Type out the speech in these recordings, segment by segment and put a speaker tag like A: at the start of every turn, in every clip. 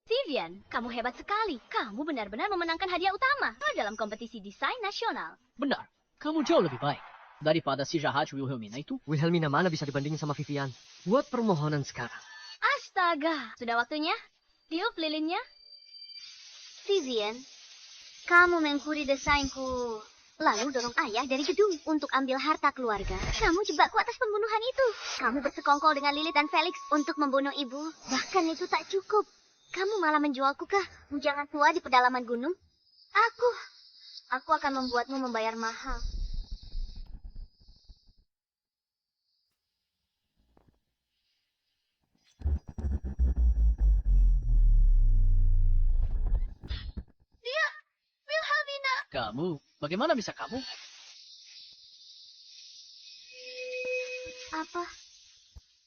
A: Vivian, kamu hebat sekali. Kamu benar-benar memenangkan hadiah utama dalam kompetisi desain nasional.
B: Benar, kamu jauh lebih baik daripada si jahat Wilhelmina itu.
C: Wilhelmina mana bisa dibandingin sama Vivian? Buat permohonan sekarang.
A: Astaga, sudah waktunya. Tiup lilinnya. Vivian, kamu mengkuri desainku. Lalu dorong ayah dari gedung untuk ambil harta keluarga. Kamu jebakku atas pembunuhan itu. Kamu bersekongkol dengan Lilith dan Felix untuk membunuh ibu. Bahkan itu tak cukup. Kamu malah menjualku ke bujangan tua di pedalaman gunung. Aku akan membuatmu membayar mahal. Dia, Wilhelmina.
B: Kamu, bagaimana bisa kamu?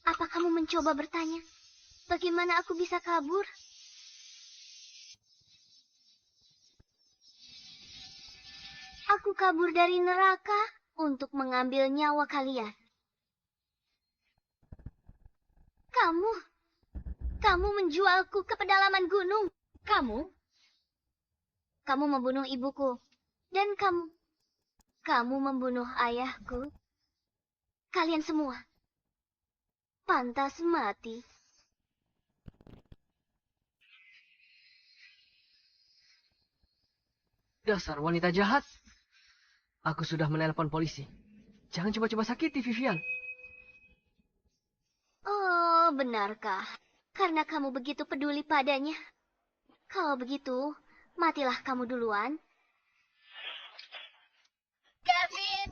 A: Apa kamu mencoba bertanya? Bagaimana aku bisa kabur? Aku kabur dari neraka untuk mengambil nyawa kalian. Kamu menjualku ke pedalaman gunung. Kamu membunuh ibuku. Dan kamu membunuh ayahku. Kalian semua pantas mati.
C: Dasar wanita jahat. Aku sudah menelpon polisi. Jangan coba-coba sakiti Vivian.
A: Oh, benarkah? Karena kamu begitu peduli padanya. Kalau begitu, matilah kamu duluan. Kevin!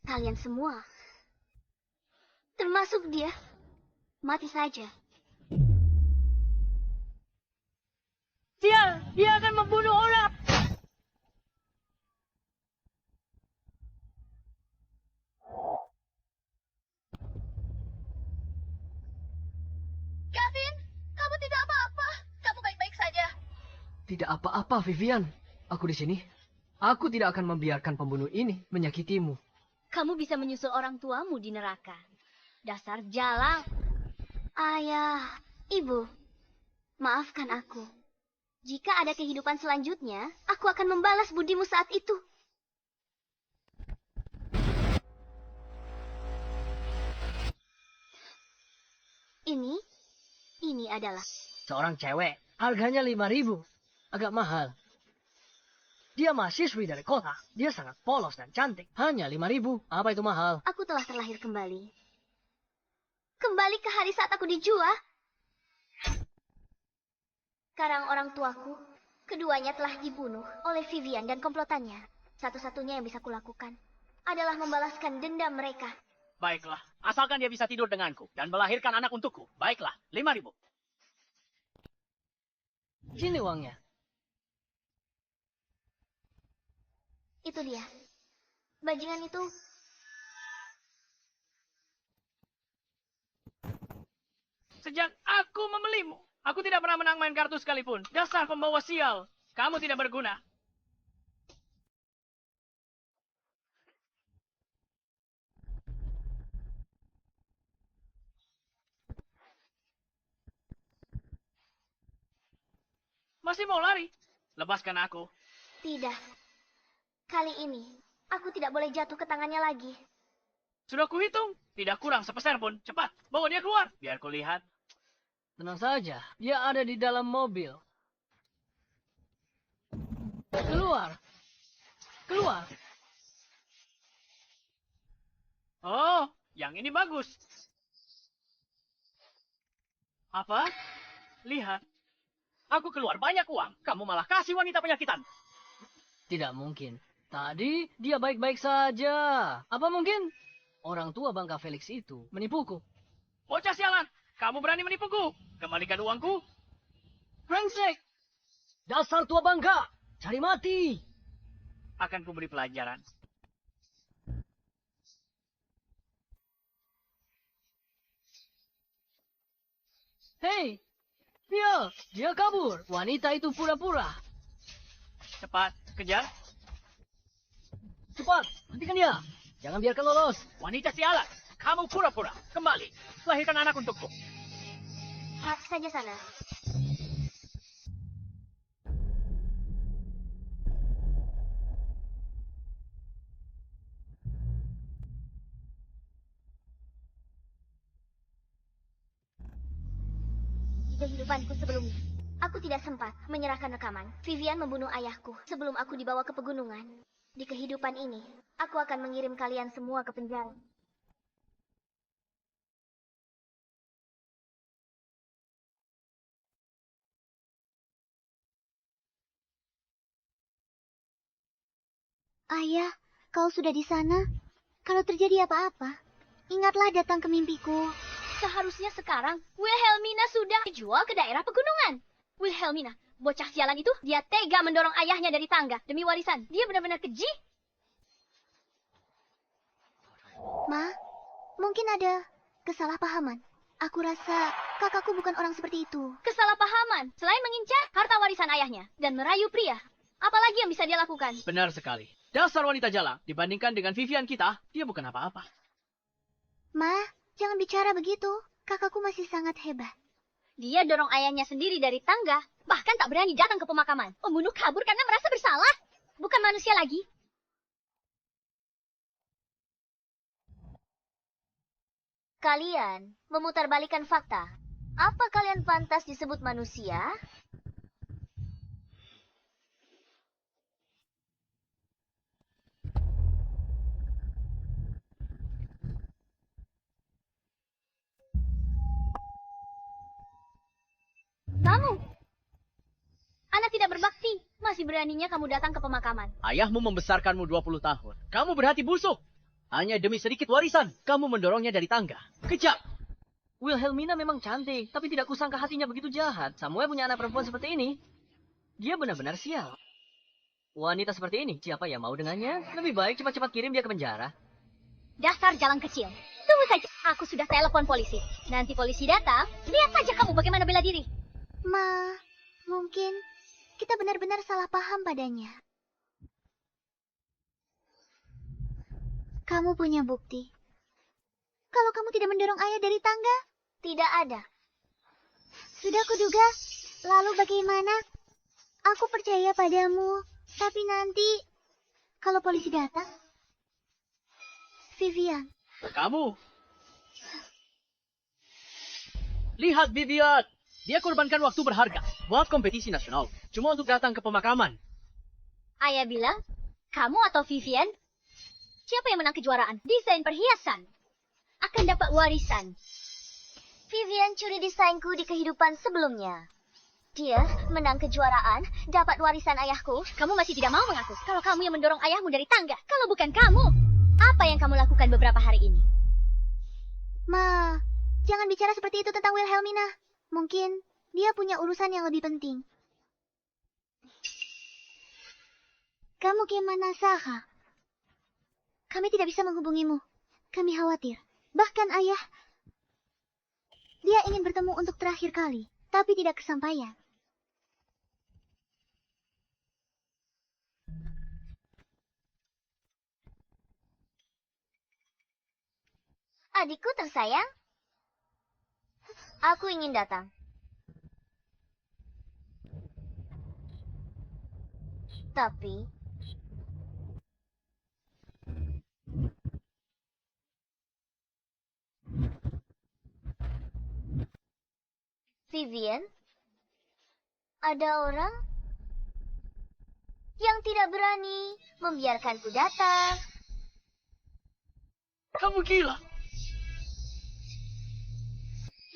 A: Kalian semua, termasuk dia, mati saja.
B: Dia akan membunuh orang.
A: Kevin, kamu tidak apa-apa. Kamu baik-baik saja.
C: Tidak apa-apa, Vivian. Aku di sini. Aku tidak akan membiarkan pembunuh ini menyakitimu.
A: Kamu bisa menyusul orang tuamu di neraka. Dasar jalang. Ayah, ibu, maafkan aku. Jika ada kehidupan selanjutnya, aku akan membalas budimu saat itu. Ini adalah...
B: Seorang cewek, harganya 5.000. Agak mahal. Dia mahasiswi dari kota. Dia sangat polos dan cantik. Hanya 5.000. Apa itu mahal?
A: Aku telah terlahir kembali. Kembali ke hari saat aku dijual. Sekarang orang tuaku, keduanya telah dibunuh oleh Vivian dan komplotannya. Satu-satunya yang bisa kulakukan adalah membalaskan dendam mereka.
D: Baiklah, asalkan dia bisa tidur denganku dan melahirkan anak untukku. Baiklah, 5.000.
B: Sini uangnya.
A: Itu dia. Bajingan itu.
D: Sejak aku membelimu, aku tidak pernah menang main kartu sekalipun. Dasar pembawa sial. Kamu tidak berguna. Masih mau lari? Lepaskan aku.
A: Tidak. Kali ini, aku tidak boleh jatuh ke tangannya lagi.
D: Sudah kuhitung. Tidak kurang sepeser pun. Cepat, bawa dia keluar. Biar kulihat.
B: Tenang saja, dia ada di dalam mobil. Keluar. Keluar.
D: Oh, yang ini bagus. Apa? Lihat. Aku keluar banyak uang. Kamu malah kasih wanita penyakitan.
B: Tidak mungkin. Tadi dia baik-baik saja. Apa mungkin? Orang tua bangka Felix itu menipuku.
D: Bocah sialan. Kamu berani menipuku. Kembalikan uangku.
B: Brengsek! Dasar tua bangka! Cari mati!
D: Akan kuberi pelajaran.
B: Hei! Dia kabur. Wanita itu pura-pura.
D: Cepat, kejar.
B: Cepat, hentikan dia. Jangan biarkan lolos.
D: Wanita sialan. Kamu pura-pura. Kembali. Lahirkan anak untukku.
A: Saja sana. Di kehidupanku sebelumnya, aku tidak sempat menyerahkan rekaman. Vivian membunuh ayahku sebelum aku dibawa ke pegunungan. Di kehidupan ini, aku akan mengirim kalian semua ke penjara. Ayah, kau sudah di sana? Kalau terjadi apa-apa, ingatlah datang ke mimpiku. Seharusnya sekarang, Wilhelmina sudah dijual ke daerah pegunungan. Wilhelmina, bocah sialan itu, dia tega mendorong ayahnya dari tangga demi warisan. Dia benar-benar keji. Ma, mungkin ada kesalahpahaman. Aku rasa kakakku bukan orang seperti itu. Kesalahpahaman? Selain mengincar harta warisan ayahnya dan merayu pria, apalagi yang bisa dia lakukan?
D: Benar sekali. Dasar wanita jalang. Dibandingkan dengan Vivian kita, dia bukan apa-apa.
A: Ma, jangan bicara begitu. Kakakku masih sangat hebat. Dia dorong ayahnya sendiri dari tangga, bahkan tak berani datang ke pemakaman. Pembunuh kabur karena merasa bersalah. Bukan manusia lagi. Kalian memutarbalikan fakta. Apa kalian pantas disebut manusia? Kamu, anak tidak berbakti. Masih beraninya kamu datang ke pemakaman.
D: Ayahmu membesarkanmu 20 tahun. Kamu berhati busuk. Hanya demi sedikit warisan, kamu mendorongnya dari tangga. Kejam.
B: Wilhelmina memang cantik, tapi tidak kusangka hatinya begitu jahat. Samuel punya anak perempuan seperti ini. Dia benar-benar sial. Wanita seperti ini, siapa yang mau dengannya? Lebih baik cepat-cepat kirim dia ke penjara.
A: Dasar jalan kecil. Tunggu saja, aku sudah telepon polisi. Nanti polisi datang, lihat saja kamu bagaimana bela diri. Ma, mungkin kita benar-benar salah paham padanya. Kamu punya bukti. Kalau kamu tidak mendorong ayah dari tangga, tidak ada. Sudah kuduga. Lalu bagaimana? Aku percaya padamu. Tapi nanti, kalau polisi datang, Vivian.
D: Kamu. Lihat Vivian. Dia korbankan waktu berharga buat kompetisi nasional. Cuma untuk datang ke pemakaman.
A: Ayah bilang, kamu atau Vivian? Siapa yang menang kejuaraan? Desain perhiasan. Akan dapat warisan. Vivian curi desainku di kehidupan sebelumnya. Dia menang kejuaraan, dapat warisan ayahku. Kamu masih tidak mau mengaku kalau kamu yang mendorong ayahmu dari tangga. Kalau bukan kamu, apa yang kamu lakukan beberapa hari ini? Ma, jangan bicara seperti itu tentang Wilhelmina. Mungkin dia punya urusan yang lebih penting. Kamu gimana, Saha? Kami tidak bisa menghubungimu. Kami khawatir. Bahkan ayah, dia ingin bertemu untuk terakhir kali, tapi tidak kesampaian. Adikku tersayang, aku ingin datang. Tapi Vivian, ada orang yang tidak berani membiarkanku datang.
D: Kamu gila.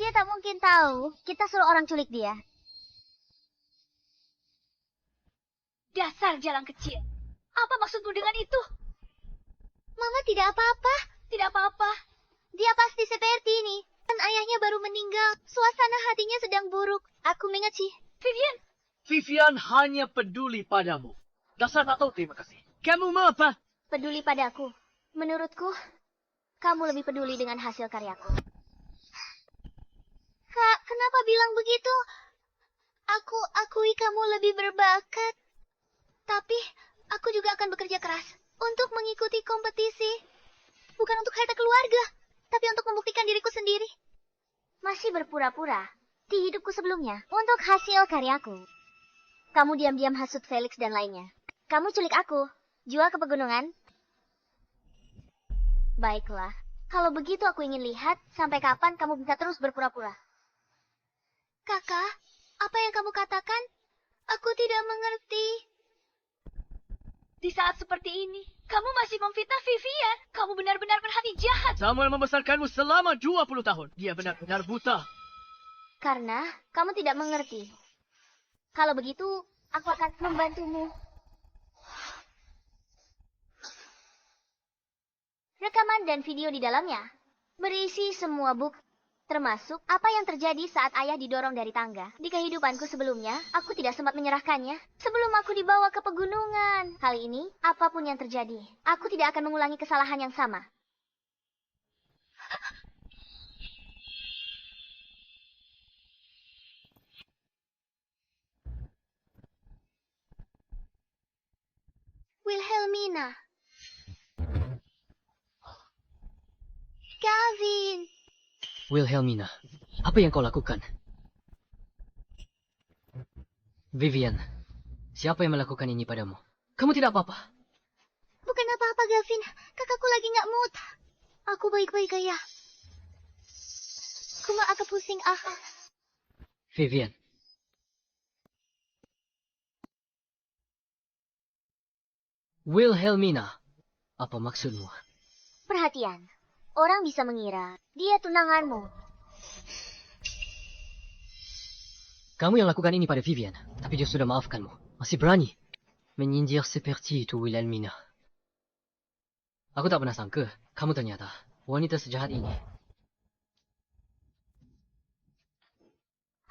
A: Dia tak mungkin tahu kita suruh orang culik dia. Dasar jalan kecil. Apa maksudmu dengan itu? Mama tidak apa-apa. Tidak apa-apa. Dia pasti seperti ini. Dan ayahnya baru meninggal. Suasana hatinya sedang buruk. Aku mengerti. Vivian.
D: Vivian hanya peduli padamu. Dasar tak tahu terima kasih. Kamu mau apa?
A: Peduli padaku. Menurutku, kamu lebih peduli dengan hasil karyaku. Kak, kenapa bilang begitu? Aku akui kamu lebih berbakat. Tapi, aku juga akan bekerja keras untuk mengikuti kompetisi. Bukan untuk harta keluarga. tapi untuk membuktikan diriku sendiri. Masih berpura-pura di hidupku sebelumnya untuk hasil karyaku. Kamu diam-diam hasut Felix dan lainnya. Kamu culik aku, jual ke pegunungan. Baiklah, kalau begitu aku ingin lihat sampai kapan kamu bisa terus berpura-pura. Kakak, apa yang kamu katakan? Aku tidak mengerti.
E: Di saat seperti ini, kamu masih memfitnah Vivian. Kamu benar-benar berhati jahat.
D: Samuel membesarkanmu selama 20 tahun. Dia benar-benar buta.
A: Karena kamu tidak mengerti. Kalau begitu, aku akan membantumu. Rekaman dan video di dalamnya berisi semua bukti, termasuk apa yang terjadi saat ayah didorong dari tangga. Di kehidupanku sebelumnya, aku tidak sempat menyerahkannya sebelum aku dibawa ke pegunungan. Kali ini, apapun yang terjadi, aku tidak akan mengulangi kesalahan yang sama. Wilhelmina. Gavin.
C: Wilhelmina, apa yang kau lakukan? Vivian, siapa yang melakukan ini padamu? Kamu tidak apa-apa.
A: Bukan apa-apa, Gavin. Kakakku lagi nggak mood. Aku baik-baik aja. Cuma agak pusing,
C: Vivian. Wilhelmina, apa maksudmu?
A: Perhatian. Orang bisa mengira dia tunanganmu.
C: Kamu yang lakukan ini pada Vivian, tapi dia sudah maafkanmu. Masih berani menyindir seperti itu, Wilhelmina. Aku tak pernah sangka kamu ternyata wanita sejahat ini.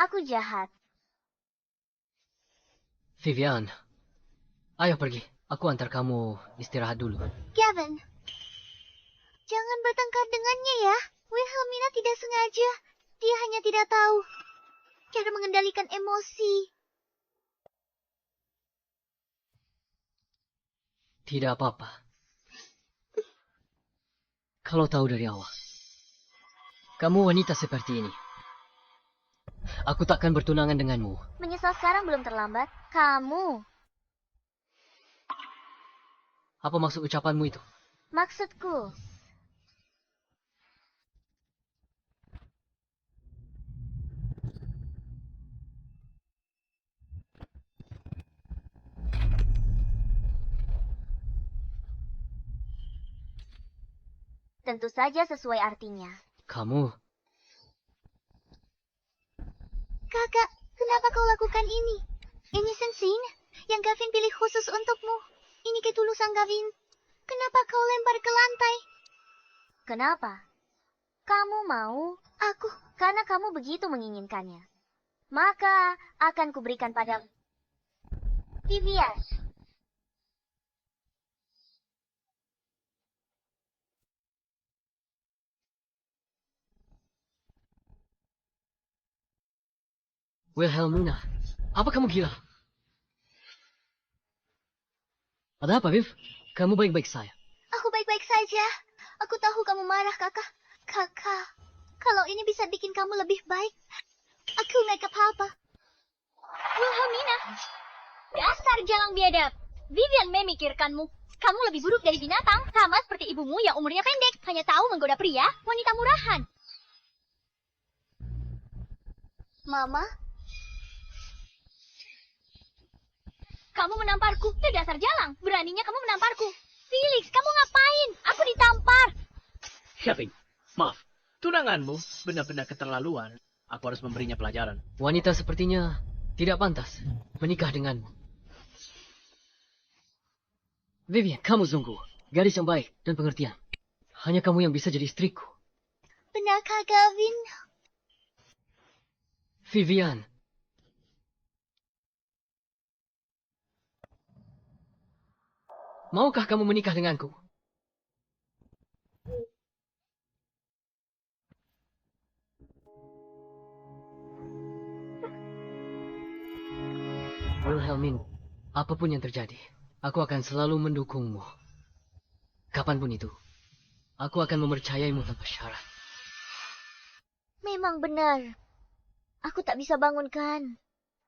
A: Aku jahat.
C: Vivian, ayo pergi. Aku antar kamu istirahat dulu.
A: Gavin, jangan bertengkar dengannya ya. Wilhelmina tidak sengaja. Dia hanya tidak tahu cara mengendalikan emosi.
C: Tidak apa-apa. Kalau tahu dari awal, kamu wanita seperti ini, aku takkan bertunangan denganmu.
A: Menyesal sekarang belum terlambat. Kamu.
C: Apa maksud ucapanmu itu?
A: Maksudku, tentu saja sesuai artinya.
C: Kamu,
A: Kakak, kenapa kau lakukan ini? Ini sensin yang Gavin pilih khusus untukmu. Ini ketulusan Gavin. Kenapa kau lempar ke lantai? Kenapa? Kamu mau? Aku. Karena kamu begitu menginginkannya. Maka akan kuberikan padamu. Vivian.
C: Wilhelmina, apa kamu gila? Ada apa, Viv? Kamu baik-baik saja.
A: Aku baik-baik saja. Aku tahu kamu marah, kakak. Kakak, kalau ini bisa bikin kamu lebih baik, aku naik ke apa?
E: Wilhelmina, dasar jalang biadab. Vivian memikirkanmu. Kamu lebih buruk dari binatang, sama seperti ibumu yang umurnya pendek, hanya tahu menggoda pria, wanita murahan.
A: Mama,
E: Kamu menamparku, itu dasar jalang. Beraninya kamu menamparku. Felix, kamu ngapain? Aku ditampar.
D: Gavin, maaf. Tunanganmu benar-benar keterlaluan. Aku harus memberinya pelajaran.
C: Wanita sepertinya tidak pantas menikah denganmu. Vivian, kamu sungguh gadis yang baik dan pengertian. Hanya kamu yang bisa jadi istriku.
A: benarkah Gavin?
C: Vivian. Maukah kamu menikah denganku? Wilhelmina, apapun yang terjadi, aku akan selalu mendukungmu. Kapanpun itu. Aku akan mempercayaimu tanpa syarat.
A: Memang benar. Aku tak bisa bangunkan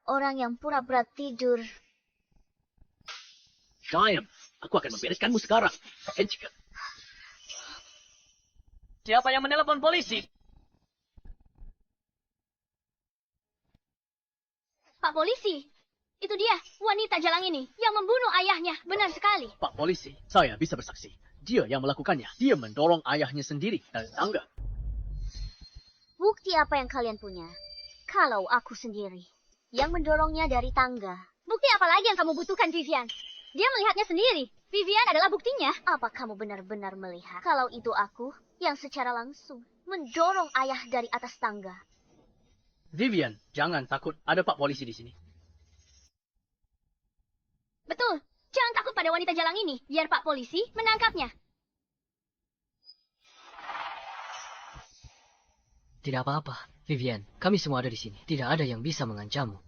A: orang yang pura-pura tidur.
F: Sayang, aku akan membereskanmu sekarang. Hentschke.
B: Siapa yang menelepon polisi?
E: Pak polisi, itu dia, wanita jalang ini yang membunuh ayahnya. Benar sekali.
F: Pak polisi, saya bisa bersaksi. Dia yang melakukannya. Dia mendorong ayahnya sendiri dari tangga.
A: Bukti apa yang kalian punya? Kalau aku sendiri yang mendorongnya dari tangga.
E: Bukti apa lagi yang kamu butuhkan, Vivian? Dia melihatnya sendiri. Vivian adalah buktinya.
A: Apa kamu benar-benar melihat kalau itu aku yang secara langsung mendorong ayah dari atas tangga?
F: Vivian, jangan takut. Ada Pak polisi di sini.
E: Betul. Jangan takut pada wanita jalang ini. Biar Pak polisi menangkapnya.
C: Tidak apa-apa, Vivian. Kami semua ada di sini. Tidak ada yang bisa mengancammu.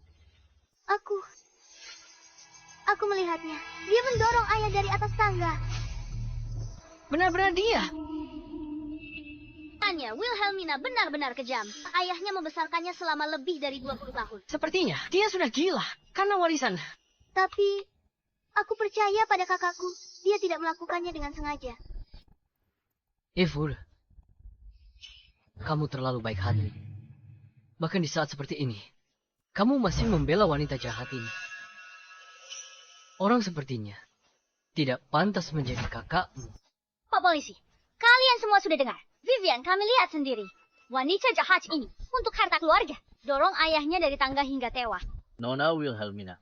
A: Aku melihatnya. Dia mendorong ayah dari atas tangga.
B: Benar-benar dia.
A: Tanya, Wilhelmina benar-benar kejam. Ayahnya membesarkannya selama lebih dari 20 tahun.
B: Sepertinya dia sudah gila karena warisan.
A: Tapi, aku percaya pada kakakku. Dia tidak melakukannya dengan sengaja.
C: Evul, kamu terlalu baik hati. Bahkan di saat seperti ini, kamu masih membela wanita jahat ini. Orang sepertinya tidak pantas menjadi kakakmu.
E: Pak polisi, kalian semua sudah dengar. Vivian, kami lihat sendiri. Wanita jahat ini untuk harta keluarga. Dorong ayahnya dari tangga hingga tewas.
F: Nona Wilhelmina,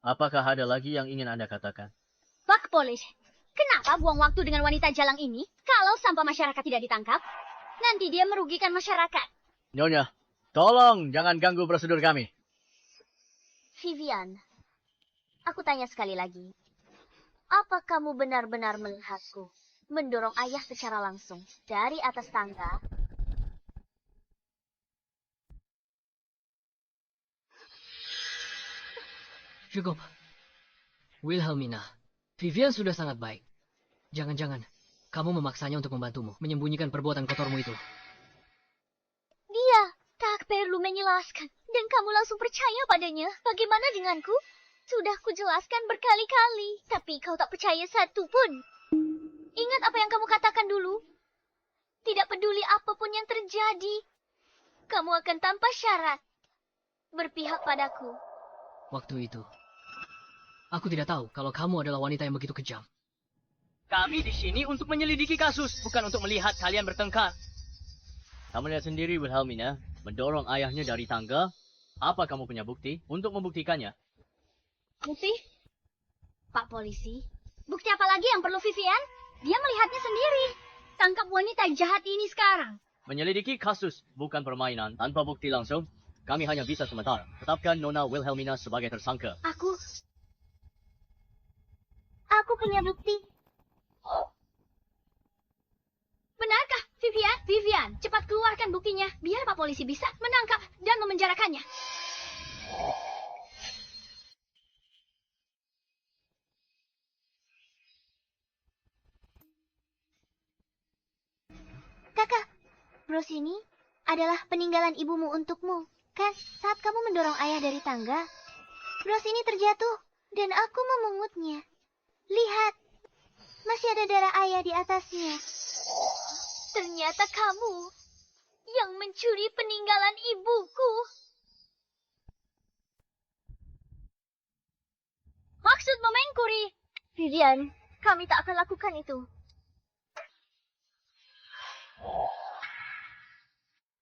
F: apakah ada lagi yang ingin Anda katakan?
E: Pak polisi, kenapa buang waktu dengan wanita jalang ini kalau sampah masyarakat tidak ditangkap? Nanti dia merugikan masyarakat.
F: Nyonya, tolong jangan ganggu prosedur kami.
A: Vivian, aku tanya sekali lagi. Apa kamu benar-benar melihatku mendorong ayah secara langsung dari atas tangga?
C: Cukup. Wilhelmina, Vivian sudah sangat baik. Jangan-jangan kamu memaksanya untuk membantumu menyembunyikan perbuatan kotormu itu.
A: Dia tak perlu menjelaskan. Dan kamu langsung percaya padanya. Bagaimana denganku? Sudah kujelaskan berkali-kali. Tapi kau tak percaya satu pun. Ingat apa yang kamu katakan dulu. Tidak peduli apapun yang terjadi. Kamu akan tanpa syarat berpihak padaku.
C: Waktu itu, aku tidak tahu kalau kamu adalah wanita yang begitu kejam.
B: Kami di sini untuk menyelidiki kasus, bukan untuk melihat kalian bertengkar.
F: Kamu lihat sendiri Wilhelmina, mendorong ayahnya dari tangga. Apa kamu punya bukti untuk membuktikannya?
E: Bukti? Pak polisi, bukti apa lagi yang perlu Vivian? Dia melihatnya sendiri. Tangkap wanita jahat ini sekarang.
F: Menyelidiki kasus bukan permainan. Tanpa bukti langsung, kami hanya bisa sementara tetapkan Nona Wilhelmina sebagai tersangka.
A: Aku punya bukti.
E: Benarkah, Vivian? Vivian, cepat keluarkan buktinya. Biar Pak polisi bisa menangkap dan memenjarakannya.
A: Kakak, bros ini adalah peninggalan ibumu untukmu. Kan, saat kamu mendorong ayah dari tangga, bros ini terjatuh dan aku memungutnya. Lihat, masih ada darah ayah di atasnya. Ternyata kamu yang mencuri peninggalan ibuku.
E: Maksudmu mengkuri?
A: Vivian, kami tak akan lakukan itu.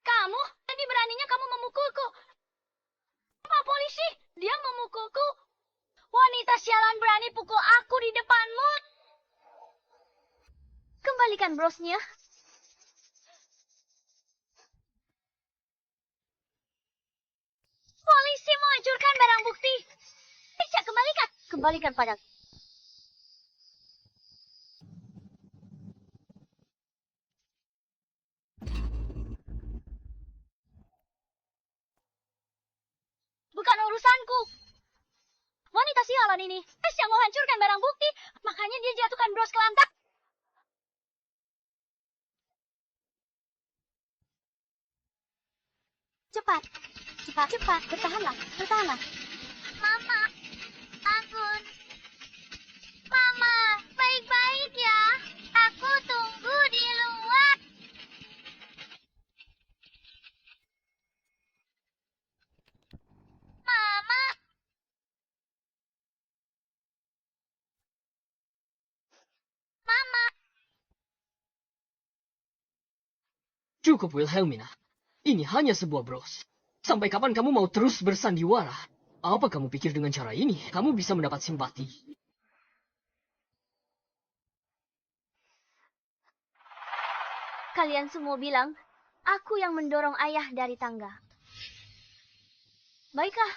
E: Kamu? Tadi beraninya kamu memukulku. Pak polisi, dia memukulku. Wanita sialan berani pukul aku di depanmu.
A: Kembalikan brosnya.
E: Polisi menghancurkan barang bukti. Bisa kembalikan.
A: Kembalikan padaku.
E: Bukan urusanku. Wanita sialan ini yang menghancurkan barang bukti. Makanya dia jatuhkan bros ke lantai.
A: Cepat. Cepat, cepat. Bertahanlah, bertahanlah.
E: Mama, bangun. Mama, baik-baik ya. Aku tunggu di luar. Mama, Mama.
C: Cukup, Wilhelmina. Ini hanya sebuah bros. Sampai kapan kamu mau terus bersandiwara? Apa kamu pikir dengan cara ini, kamu bisa mendapat simpati?
A: Kalian semua bilang, aku yang mendorong ayah dari tangga. Baiklah.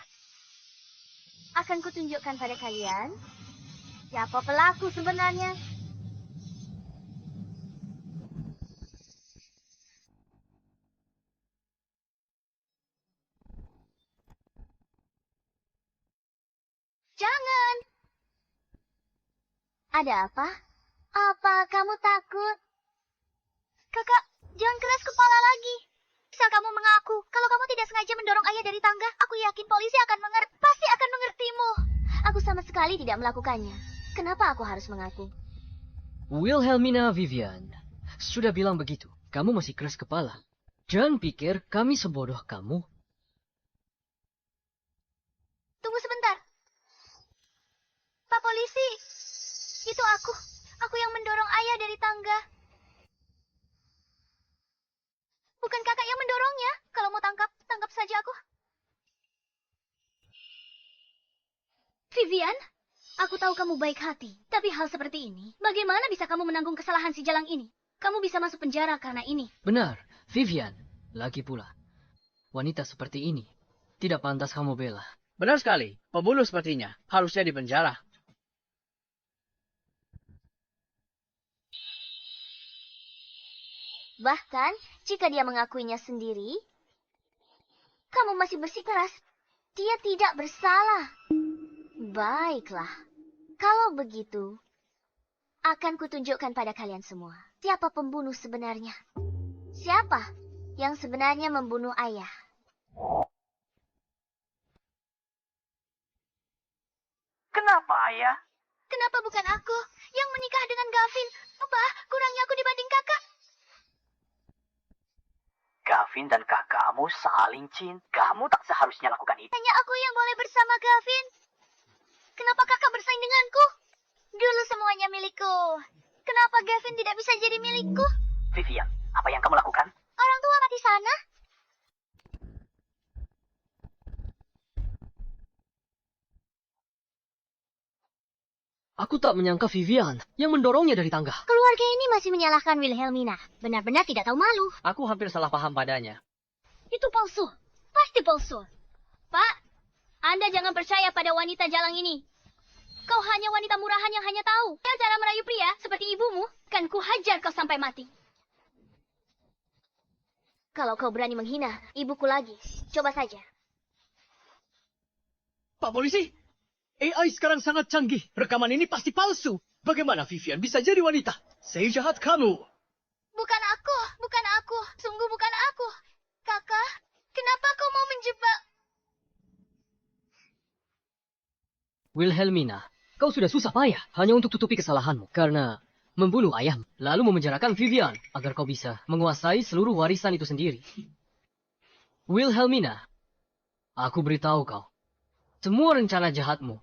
A: Akan kutunjukkan pada kalian siapa pelaku sebenarnya. Jangan. Ada apa? Apa kamu takut? Kakak, jangan keras kepala lagi. Bisa kamu mengaku kalau kamu tidak sengaja mendorong ayah dari tangga? Aku yakin polisi pasti akan mengertimu. Aku sama sekali tidak melakukannya. Kenapa aku harus mengaku?
C: Wilhelmina Vivian, sudah bilang begitu. Kamu masih keras kepala. Jangan pikir kami sebodoh kamu.
A: Tunggu sebentar. Pak polisi, itu aku. Aku yang mendorong ayah dari tangga. Bukan kakak yang mendorongnya. Kalau mau tangkap saja aku. Vivian, aku tahu kamu baik hati. Tapi hal seperti ini, bagaimana bisa kamu menanggung kesalahan si Jalang ini? Kamu bisa masuk penjara karena ini.
C: Benar, Vivian. Lagi pula, wanita seperti ini tidak pantas kamu bela.
F: Benar sekali. Pembunuh sepertinya harusnya di penjara.
A: Bahkan, jika dia mengakuinya sendiri, kamu masih bersikeras. Dia tidak bersalah. Baiklah. Kalau begitu, akan kutunjukkan pada kalian semua siapa pembunuh sebenarnya. Siapa yang sebenarnya membunuh ayah?
D: Kenapa, Ayah?
A: Kenapa bukan aku yang menikah dengan Gavin? Apa kurangnya aku dibanding kakak?
G: Gavin dan kakakmu saling cinta. Kamu tak seharusnya lakukan itu.
A: Hanya aku yang boleh bersama Gavin. Kenapa kakak bersaing denganku? Dulu semuanya milikku. Kenapa Gavin tidak bisa jadi milikku?
G: Vivian, apa yang kamu lakukan?
A: Orang tua mati sana.
C: Aku tak menyangka Vivian yang mendorongnya dari tangga.
A: Keluarga ini masih menyalahkan Wilhelmina. Benar-benar tidak tahu malu.
B: Aku hampir salah paham padanya.
A: Itu palsu. Pasti palsu. Pak, Anda jangan percaya pada wanita jalang ini. Kau hanya wanita murahan yang hanya tahu cara merayu pria seperti ibumu. Kan ku hajar kau sampai mati. Kalau kau berani menghina ibuku lagi, coba saja.
H: Pak polisi, AI sekarang sangat canggih. Rekaman ini pasti palsu. Bagaimana Vivian bisa jadi wanita? Saya jahat kamu.
A: Bukan aku. Sungguh bukan aku. Kakak, kenapa kau mau menjebak?
C: Wilhelmina, kau sudah susah payah hanya untuk tutupi kesalahanmu. Karena membunuh ayahmu, lalu memenjarakan Vivian agar kau bisa menguasai seluruh warisan itu sendiri. Wilhelmina, aku beritahu kau, semua rencana jahatmu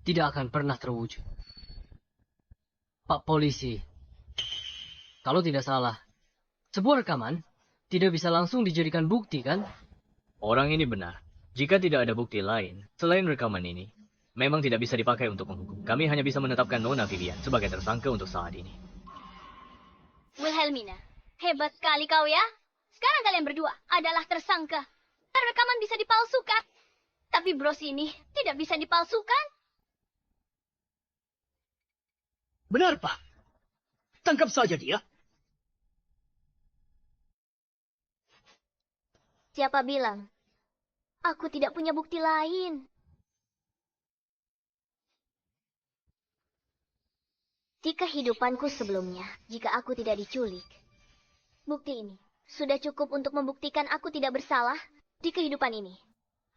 C: tidak akan pernah terwujud. Pak polisi, kalau tidak salah, sebuah rekaman tidak bisa langsung dijadikan bukti, kan?
F: Orang ini benar. Jika tidak ada bukti lain selain rekaman ini, memang tidak bisa dipakai untuk menghukum. Kami hanya bisa menetapkan Nona Vivian sebagai tersangka untuk saat ini.
A: Wilhelmina, hebat sekali kau ya. Sekarang kalian berdua adalah tersangka. Rekaman bisa dipalsukan. Tapi bros ini tidak bisa dipalsukan.
H: Benar, Pak. Tangkap saja dia.
A: Siapa bilang? Aku tidak punya bukti lain. Di kehidupanku sebelumnya, jika aku tidak diculik, bukti ini sudah cukup untuk membuktikan aku tidak bersalah. Di kehidupan ini,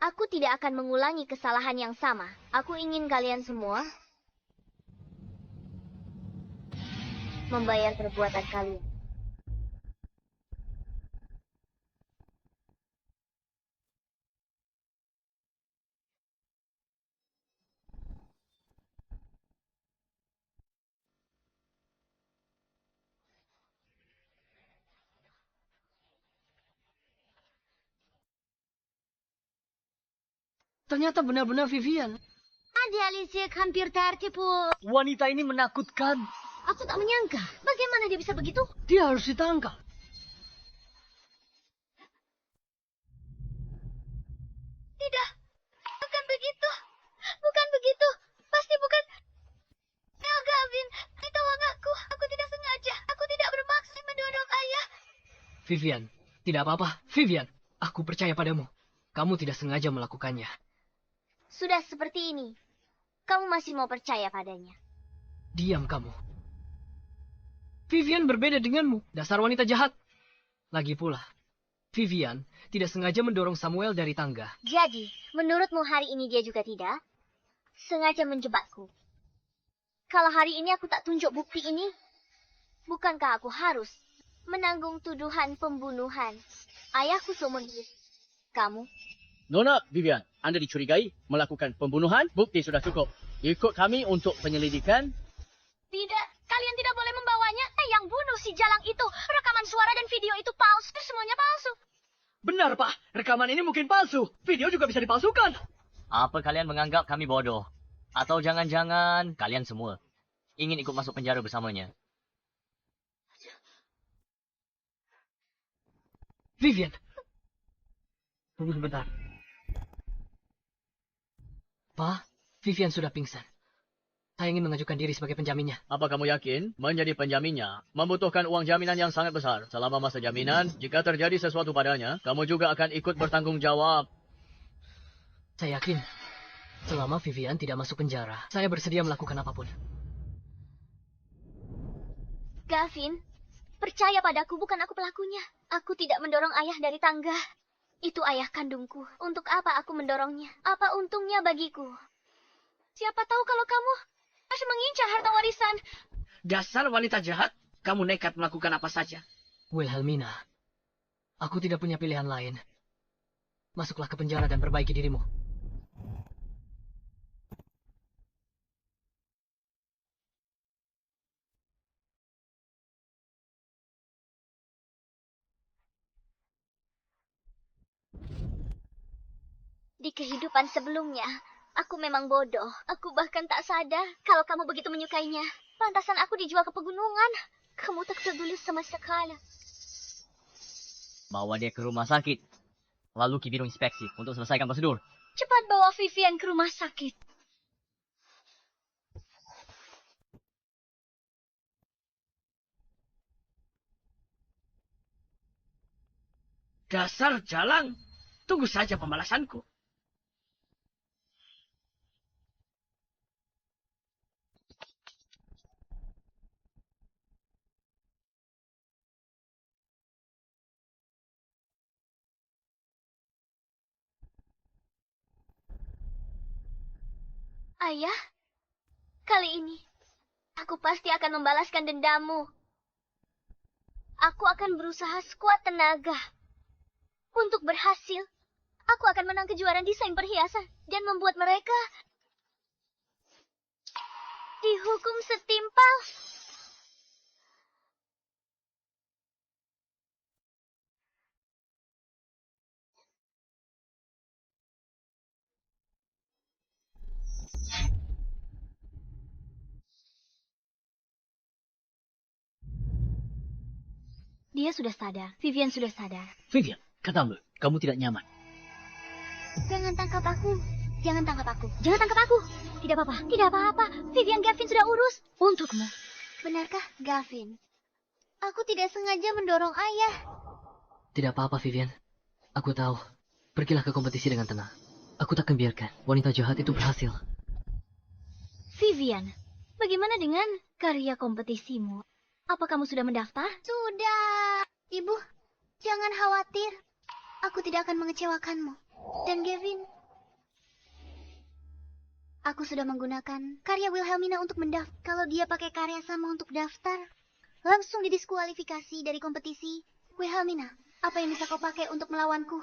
A: aku tidak akan mengulangi kesalahan yang sama. Aku ingin kalian semua membayar perbuatan kalian.
B: Ternyata benar-benar Vivian.
A: Ada Alicia hampir tertipu.
B: Wanita ini menakutkan.
A: Aku tak menyangka. Bagaimana dia bisa begitu?
B: Dia harus ditangkap.
E: Tidak. Bukan begitu. Bukan begitu. Pasti bukan. Ya, Gavin. Tolong aku. Aku tidak sengaja. Aku tidak bermaksud mendorong ayah.
C: Vivian, tidak apa-apa. Vivian, aku percaya padamu. Kamu tidak sengaja melakukannya.
A: Sudah seperti ini. Kamu masih mau percaya padanya?
C: Diam kamu. Vivian berbeda denganmu, dasar wanita jahat. Lagi pula, Vivian tidak sengaja mendorong Samuel dari tangga.
A: Jadi, menurutmu hari ini dia juga tidak? Sengaja menjebakku. Kalau hari ini aku tak tunjuk bukti ini, bukankah aku harus menanggung tuduhan pembunuhan ayahku seumur hidup? Kamu?
H: Nona Vivian, Anda dicurigai melakukan pembunuhan. Bukti sudah cukup. Ikut kami untuk penyelidikan.
E: Tidak. Kalian tidak boleh membawanya. Yang bunuh si Jalang itu. Rekaman suara dan video itu palsu. Semuanya palsu.
H: Benar, Pak. Rekaman ini mungkin palsu. Video juga bisa dipalsukan.
F: Apa kalian menganggap kami bodoh? Atau jangan-jangan kalian semua ingin ikut masuk penjara bersamanya?
C: Vivian! Tunggu sebentar. Pak, Vivian sudah pingsan. Saya ingin mengajukan diri sebagai penjaminnya.
H: Apa kamu yakin menjadi penjaminnya membutuhkan uang jaminan yang sangat besar? Selama masa jaminan, jika terjadi sesuatu padanya, kamu juga akan ikut bertanggung jawab.
C: Saya yakin, selama Vivian tidak masuk penjara, saya bersedia melakukan apapun.
A: Gavin, percaya padaku, bukan aku pelakunya. Aku tidak mendorong ayah dari tangga. Itu ayah kandungku. Untuk apa aku mendorongnya? Apa untungnya bagiku?
E: Siapa tahu kalau kamu masih mengincar harta warisan.
D: Dasar wanita jahat. Kamu nekat melakukan apa saja.
C: Wilhelmina, aku tidak punya pilihan lain. Masuklah ke penjara dan perbaiki dirimu.
A: Di kehidupan sebelumnya, aku memang bodoh. Aku bahkan tak sadar kalau kamu begitu menyukainya. Pantasan aku dijual ke pegunungan. Kamu tak peduli sama sekali.
F: Bawa dia ke rumah sakit. Lalu Ki Biro inspeksi untuk selesaikan prosedur.
E: Cepat bawa Vivian ke rumah sakit.
D: Dasar Jalang. Tunggu saja pembalasanku.
A: Ayah, kali ini aku pasti akan membalaskan dendammu. Aku akan berusaha sekuat tenaga. Untuk berhasil, aku akan menang kejuaraan desain perhiasan dan membuat mereka dihukum setimpal. Dia sudah sadar. Vivian sudah sadar.
H: Vivian, katamu, kamu tidak nyaman.
A: Jangan tangkap aku. Jangan tangkap aku. Jangan tangkap aku. Tidak apa-apa. Tidak apa-apa. Vivian Gavin sudah urus. Untukmu. Benarkah, Gavin? Aku tidak sengaja mendorong ayah.
C: Tidak apa-apa, Vivian. Aku tahu. Pergilah ke kompetisi dengan tenang. Aku tak akan biarkan wanita jahat itu berhasil.
A: Vivian, bagaimana dengan karya kompetisimu? Apa kamu sudah mendaftar? Sudah. Ibu, jangan khawatir. Aku
E: Aku tidak akan mengecewakanmu. Dan Gavin, aku sudah menggunakan karya Wilhelmina untuk mendaftar. Kalau dia pakai karya sama untuk daftar, langsung didiskualifikasi dari kompetisi. Wilhelmina, apa yang bisa kau pakai untuk melawanku?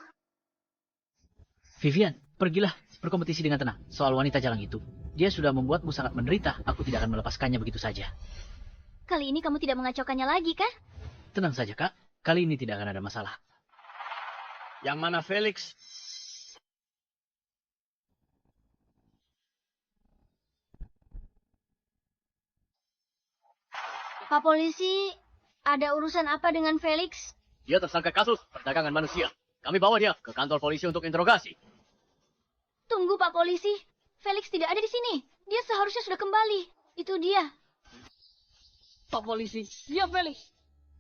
I: Vivian, pergilah berkompetisi dengan tenang. Soal wanita jalang itu, dia sudah membuatmu sangat menderita. Aku tidak akan melepaskannya begitu saja.
A: Kali ini kamu tidak mengacaukannya lagi, kan?
I: Tenang saja, Kak. Kali ini tidak akan ada masalah.
H: Yang mana Felix?
A: Pak Polisi, ada urusan apa dengan Felix?
H: Dia tersangka kasus perdagangan manusia. Kami bawa dia ke kantor polisi untuk interogasi.
A: Tunggu, Pak Polisi. Felix tidak ada di sini. Dia seharusnya sudah kembali. Itu dia.
D: Pak Polisi, dia Felix.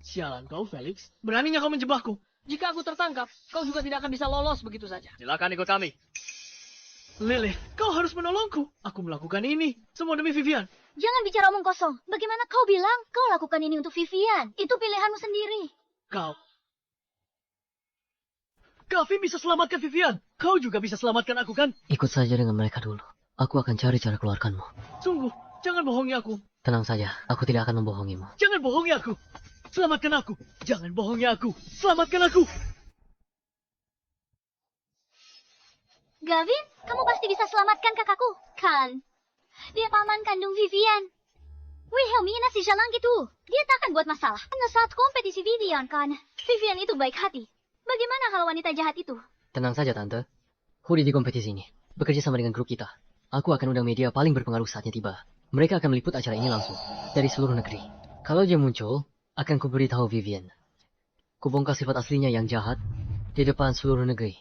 H: Sialan kau, Felix.
D: Beraninya kau menjebakku. Jika aku tertangkap, kau juga tidak akan bisa lolos begitu saja.
H: Silakan ikut kami. Lilith, kau harus menolongku. Aku melakukan ini semua demi Vivian.
A: Jangan bicara omong kosong. Bagaimana kau bilang kau lakukan ini untuk Vivian? Itu pilihanmu sendiri.
H: Gavin bisa selamatkan Vivian. Kau juga bisa selamatkan aku, kan?
C: Ikut saja dengan mereka dulu. Aku akan cari cara keluarkanmu.
H: Sungguh, jangan bohongi aku.
C: Tenang saja, aku tidak akan membohongimu.
H: Jangan bohongi aku. Selamatkan aku. Jangan bohongi aku. Selamatkan aku.
A: Gavin, kamu pasti bisa selamatkan kakakku, kan? Dia paman kandung Vivian. Wilhelmina si jalang gitu. Dia tak akan buat masalah. Hanya saat kompetisi Vivian, kan? Vivian itu baik hati. Bagaimana kalau wanita jahat itu?
C: Tenang saja, Tante. Hudi di kompetisi ini. Bekerja sama dengan grup kita. Aku akan undang media paling berpengaruh saatnya tiba. Mereka akan meliput acara ini langsung. Dari seluruh negeri. Kalau dia muncul, akan kuberitahu Vivian. Kubongkar sifat aslinya yang jahat di depan seluruh negeri.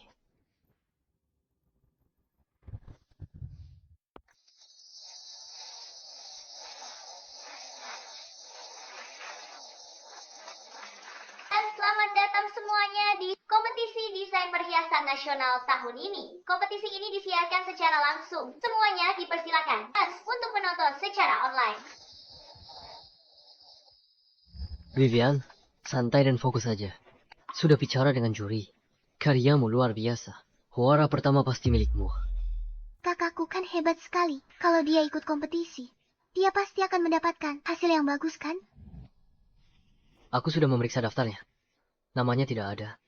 E: Dan selamat datang semuanya di kompetisi desain perhiasan nasional tahun ini. Kompetisi ini disiarkan secara langsung. Semuanya dipersilakan untuk menonton secara online.
C: Vivian, santai dan fokus saja. Sudah bicara dengan juri. Karyamu luar biasa. Huara pertama pasti milikmu.
E: Kakakku kan hebat sekali. Kalau dia ikut kompetisi, dia pasti akan mendapatkan hasil yang bagus, kan?
C: Aku sudah memeriksa daftarnya. Namanya tidak ada.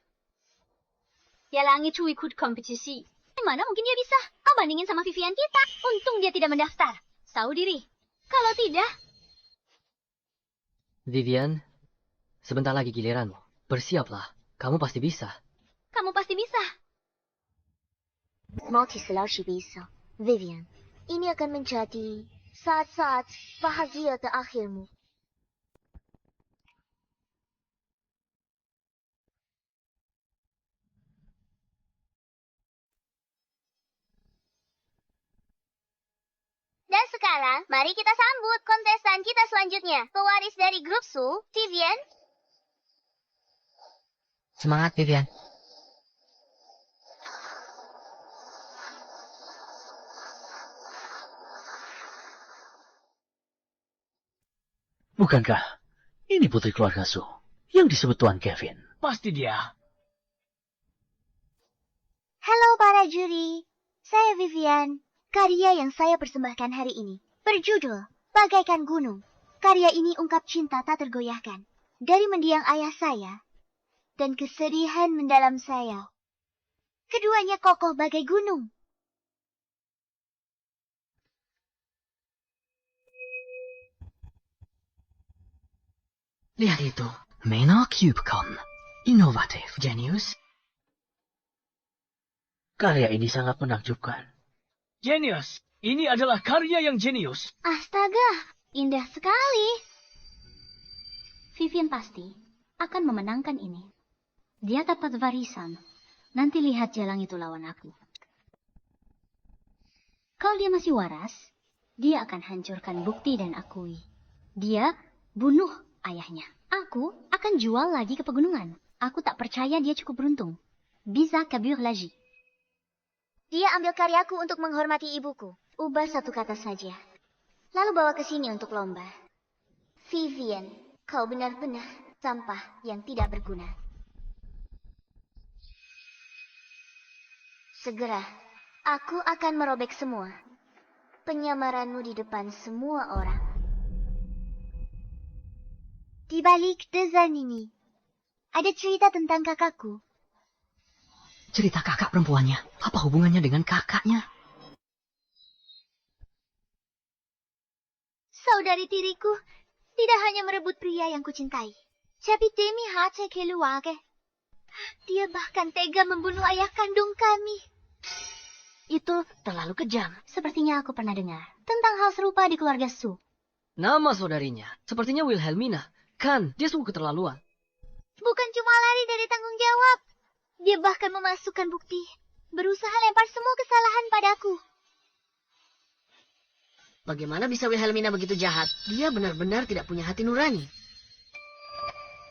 A: Yalang itu ikut kompetisi. Gimana mungkin dia bisa? Kau bandingin sama Vivian kita. Untung dia tidak mendaftar. Tahu diri. Kalau tidak,
C: Vivian, sebentar lagi giliranmu. Bersiaplah. Kamu pasti bisa.
A: kamu pasti bisa.
E: Multi-seleksi bisa. Vivian, ini akan menjadi saat-saat bahagia terakhirmu. Dan sekarang, mari kita sambut kontestan kita selanjutnya. Pewaris dari grup Su, Vivian.
C: Semangat, Vivian.
I: Bukankah ini putri keluarga Su yang disebut Tuan Kevin?
H: Pasti dia.
E: Halo para juri, saya Vivian. Karya yang saya persembahkan hari ini berjudul Bagaikan Gunung. Karya ini ungkap cinta tak tergoyahkan dari mendiang ayah saya dan kesedihan mendalam saya. Keduanya kokoh bagai gunung.
C: Lihat itu. Mena Cubecon. Inovatif. Genius.
I: Karya ini sangat menakjubkan.
H: Genius. Ini adalah karya yang jenius.
A: Astaga, indah sekali. Vivian pasti akan memenangkan ini. Dia dapat warisan. Nanti lihat jalang itu lawan aku. Kalau dia masih waras, dia akan hancurkan bukti dan akui. Dia bunuh ayahnya. Aku akan jual lagi ke pegunungan. Aku tak percaya dia cukup beruntung. Bisa kabur lagi.
E: Dia ambil karyaku untuk menghormati ibuku. Ubah satu kata saja. Lalu bawa ke sini untuk lomba. Vivian, kau benar-benar sampah yang tidak berguna.
A: Segera, aku akan merobek semua penyamaranmu di depan semua orang. Di balik desain ini, ada cerita tentang kakakku.
C: Cerita kakak perempuannya. Apa hubungannya dengan kakaknya?
A: Saudari tiriku tidak hanya merebut pria yang kucintai, tapi demi hati keluarga. Dia bahkan tega membunuh ayah kandung kami. Itu terlalu kejam. Sepertinya aku pernah dengar tentang hal serupa di keluarga Su.
C: Nama saudarinya. Sepertinya Wilhelmina. Kan, dia sungguh keterlaluan.
A: Bukan cuma lari dari tanggung jawab. Dia bahkan memasukkan bukti. Berusaha lempar semua kesalahan padaku.
J: Bagaimana bisa Wilhelmina begitu jahat? Dia benar-benar tidak punya hati nurani.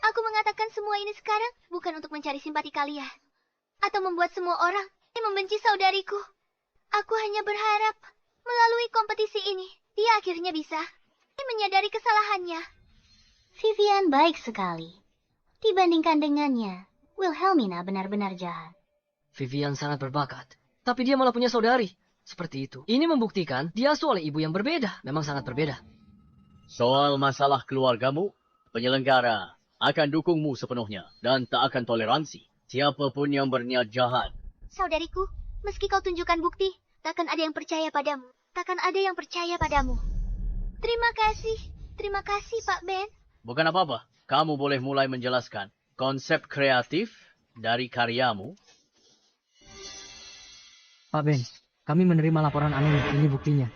A: Aku mengatakan semua ini sekarang bukan untuk mencari simpati kalian. Atau membuat semua orang membenci saudariku. Aku hanya berharap melalui kompetisi ini, dia akhirnya bisa menyadari kesalahannya. Vivian baik sekali. Dibandingkan dengannya, Wilhelmina benar-benar jahat.
C: Vivian sangat berbakat. Tapi dia malah punya saudari. Seperti itu. Ini membuktikan dia asuh oleh ibu yang berbeda. Memang sangat berbeda.
H: Soal masalah keluargamu, penyelenggara akan dukungmu sepenuhnya dan tak akan toleransi siapapun yang berniat jahat.
A: Saudariku, meski kau tunjukkan bukti, takkan ada yang percaya padamu. Takkan ada yang percaya padamu. Terima kasih Pak Ben.
H: Bukan apa-apa, kamu boleh mulai menjelaskan konsep kreatif dari karyamu.
C: Pak Ben, kami menerima laporan anonim. Ini buktinya.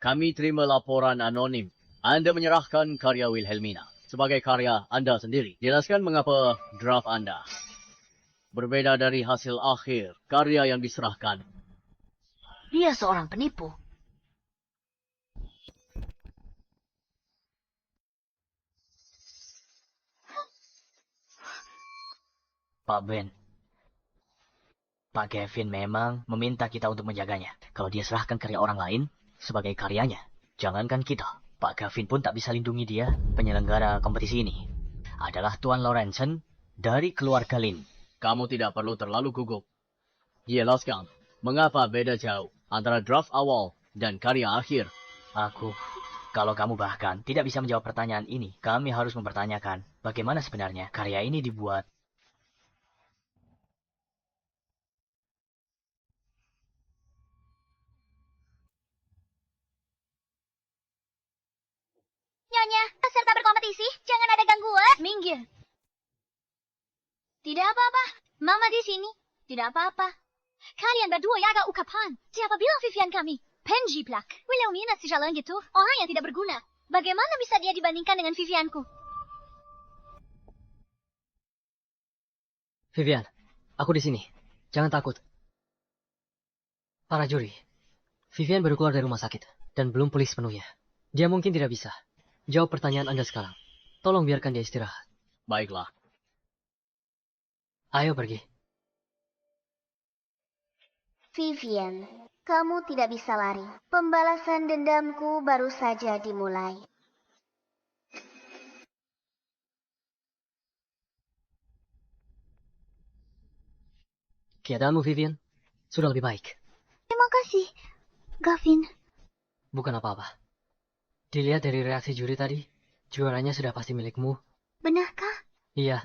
H: Kami terima laporan anonim. Anda menyerahkan karya Wilhelmina sebagai karya Anda sendiri. Jelaskan mengapa draft Anda berbeda dari hasil akhir karya yang diserahkan.
J: Dia seorang penipu.
F: Pak Ben, Pak Gavin memang meminta kita untuk menjaganya. Kalau dia serahkan karya orang lain sebagai karyanya, jangankan kita, Pak Gavin pun tak bisa lindungi dia. Penyelenggara kompetisi ini adalah Tuan Lorenzen dari keluarga Lin.
H: Kamu tidak perlu terlalu gugup. Jelaskan, mengapa beda jauh antara draft awal dan karya akhir?
F: Kalau kamu bahkan tidak bisa menjawab pertanyaan ini, kami harus mempertanyakan bagaimana sebenarnya karya ini dibuat.
A: Nyonya, peserta berkompetisi, jangan ada gangguan. Minggir. Tidak apa-apa. Mama di sini. Tidak apa-apa. Kalian berdua jaga ukapan. Siapa bilang Vivian kami? Penjiplak. Wilhelmina si jalan gitu. Orang yang tidak berguna. Bagaimana bisa dia dibandingkan dengan Vivianku?
C: Vivian, aku di sini. Jangan takut. Para juri, Vivian baru keluar dari rumah sakit dan belum pulih sepenuhnya. Dia mungkin tidak bisa jawab pertanyaan Anda sekarang. Tolong biarkan dia istirahat.
H: Baiklah.
C: Ayo pergi.
A: Vivian, kamu tidak bisa lari. Pembalasan dendamku baru saja dimulai.
C: Keadaanmu, Vivian, sudah lebih baik.
A: Terima kasih, Gavin.
C: Bukan apa-apa. Dilihat dari reaksi juri tadi, juaranya sudah pasti milikmu.
A: Benarkah?
C: Iya.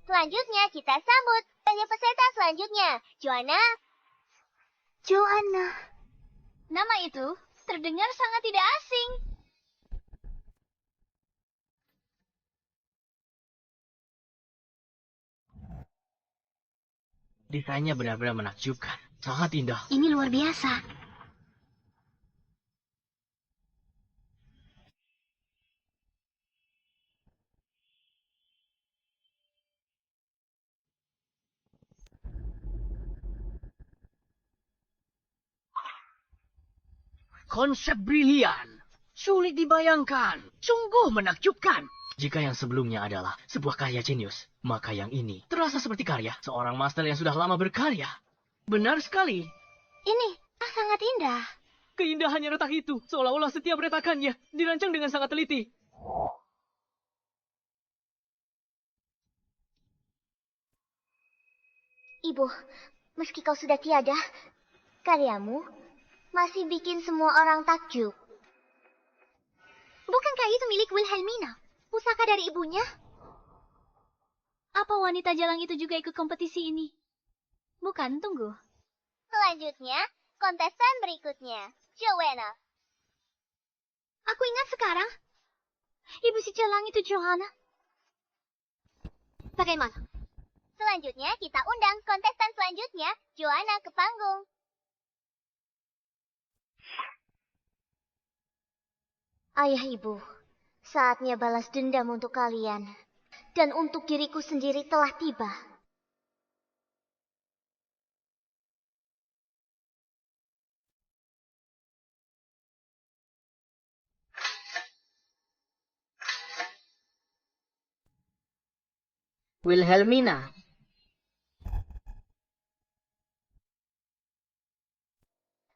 A: Selanjutnya kita sambut banyak peserta selanjutnya. Joanna. Nama itu terdengar sangat tidak asing.
F: Desainnya benar-benar menakjubkan. Sangat indah.
A: Ini luar biasa.
I: Konsep brilian. Sulit dibayangkan. Sungguh menakjubkan.
F: Jika yang sebelumnya adalah sebuah karya jenius, maka yang ini terasa seperti karya seorang master yang sudah lama berkarya.
I: Benar sekali.
A: Ini sangat indah.
B: Keindahannya retak itu, seolah-olah setiap retakannya dirancang dengan sangat teliti.
A: Ibu, meski kau sudah tiada, karyamu masih bikin semua orang takjub. Bukankah itu milik Wilhelmina? Pusaka dari ibunya? Apa wanita jalang itu juga ikut kompetisi ini? Bukan, tunggu. Selanjutnya, kontestan berikutnya, Joanna. Aku ingat sekarang. Ibu si jalang itu Johanna. Bagaimana? Selanjutnya, kita undang kontestan selanjutnya, Joanna, ke panggung. Ayah ibu, saatnya balas dendam untuk kalian. Dan untuk diriku sendiri telah tiba.
J: Wilhelmina.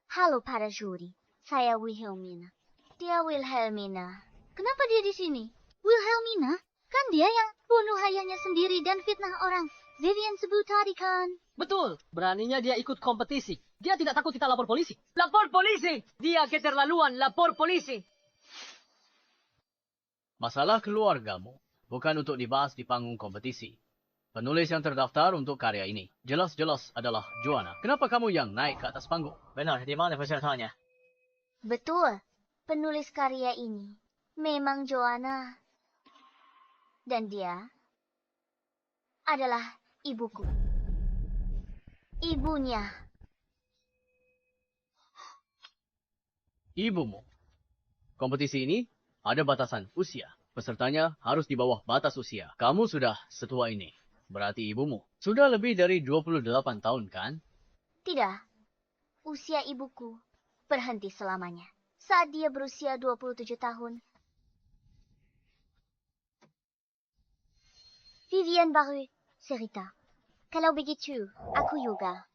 A: Halo para juri, saya Wilhelmina. Dia Wilhelmina. Kenapa dia di sini? Wilhelmina? Kan dia yang bunuh ayahnya sendiri dan fitnah orang. Vivian sebut tadi kan.
C: Betul, beraninya dia ikut kompetisi. Dia tidak takut kita lapor polisi. Lapor polisi! Dia keterlaluan, lapor polisi!
H: Masalah keluargamu bukan untuk dibahas di panggung kompetisi. Penulis yang terdaftar untuk karya ini jelas-jelas adalah Joanna. Kenapa kamu yang naik ke atas panggung?
F: Benar, di mana pesertanya?
A: Betul, penulis karya ini memang Joanna. Dan dia adalah ibuku. Ibunya.
H: Ibumu. Kompetisi ini ada batasan usia. Pesertanya harus di bawah batas usia. Kamu sudah setua ini. Berarti ibumu sudah lebih dari 28 tahun, kan?
A: Tidak. Usia ibuku berhenti selamanya. Saat dia berusia 27 tahun. Vivian baru cerita. Kalau begitu, aku juga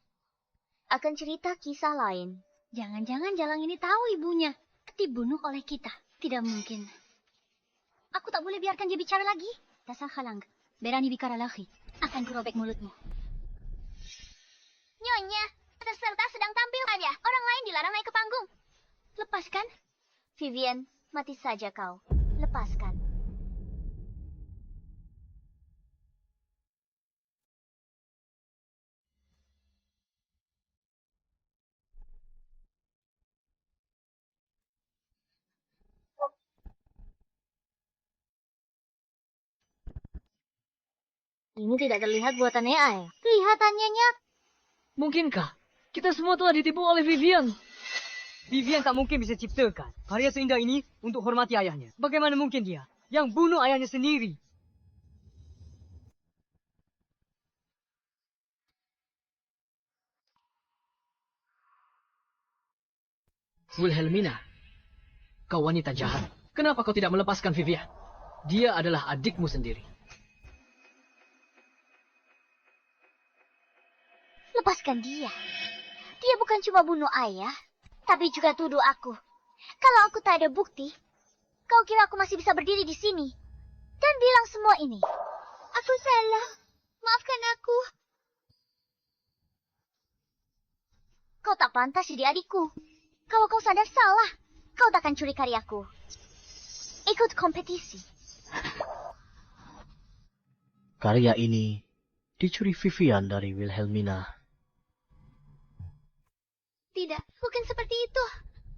A: akan cerita kisah lain. Jangan-jangan jalang ini tahu ibunya dibunuh oleh kita. Tidak mungkin. Aku tak boleh biarkan dia bicara lagi. Dasar halang. Berani bicara lagi. Akan kurobek mulutmu. Nyonya, peserta sedang tampil ya. Orang lain dilarang naik ke panggung. Lepaskan. Vivian, mati saja kau. Lepaskan. Ini tidak terlihat buatan AI. Kelihatannya nyat.
B: Mungkinkah kita semua telah ditipu oleh Vivian?
C: Vivian tak mungkin bisa ciptakan karya seindah ini untuk hormati ayahnya. Bagaimana mungkin dia yang bunuh ayahnya sendiri?
I: Wilhelmina, kau wanita jahat. Kenapa kau tidak melepaskan Vivian? Dia adalah adikmu sendiri.
A: Lepaskan dia. Dia bukan cuma bunuh ayah, tapi juga tuduh aku. Kalau aku tak ada bukti, kau kira aku masih bisa berdiri di sini dan bilang semua ini? Aku salah. Maafkan aku. Kau tak pantas jadi adikku. Kalau kau sadar salah, kau takkan curi karyaku. Ikut kompetisi.
F: Karya ini dicuri Vivian dari Wilhelmina.
A: Tidak, bukan seperti itu.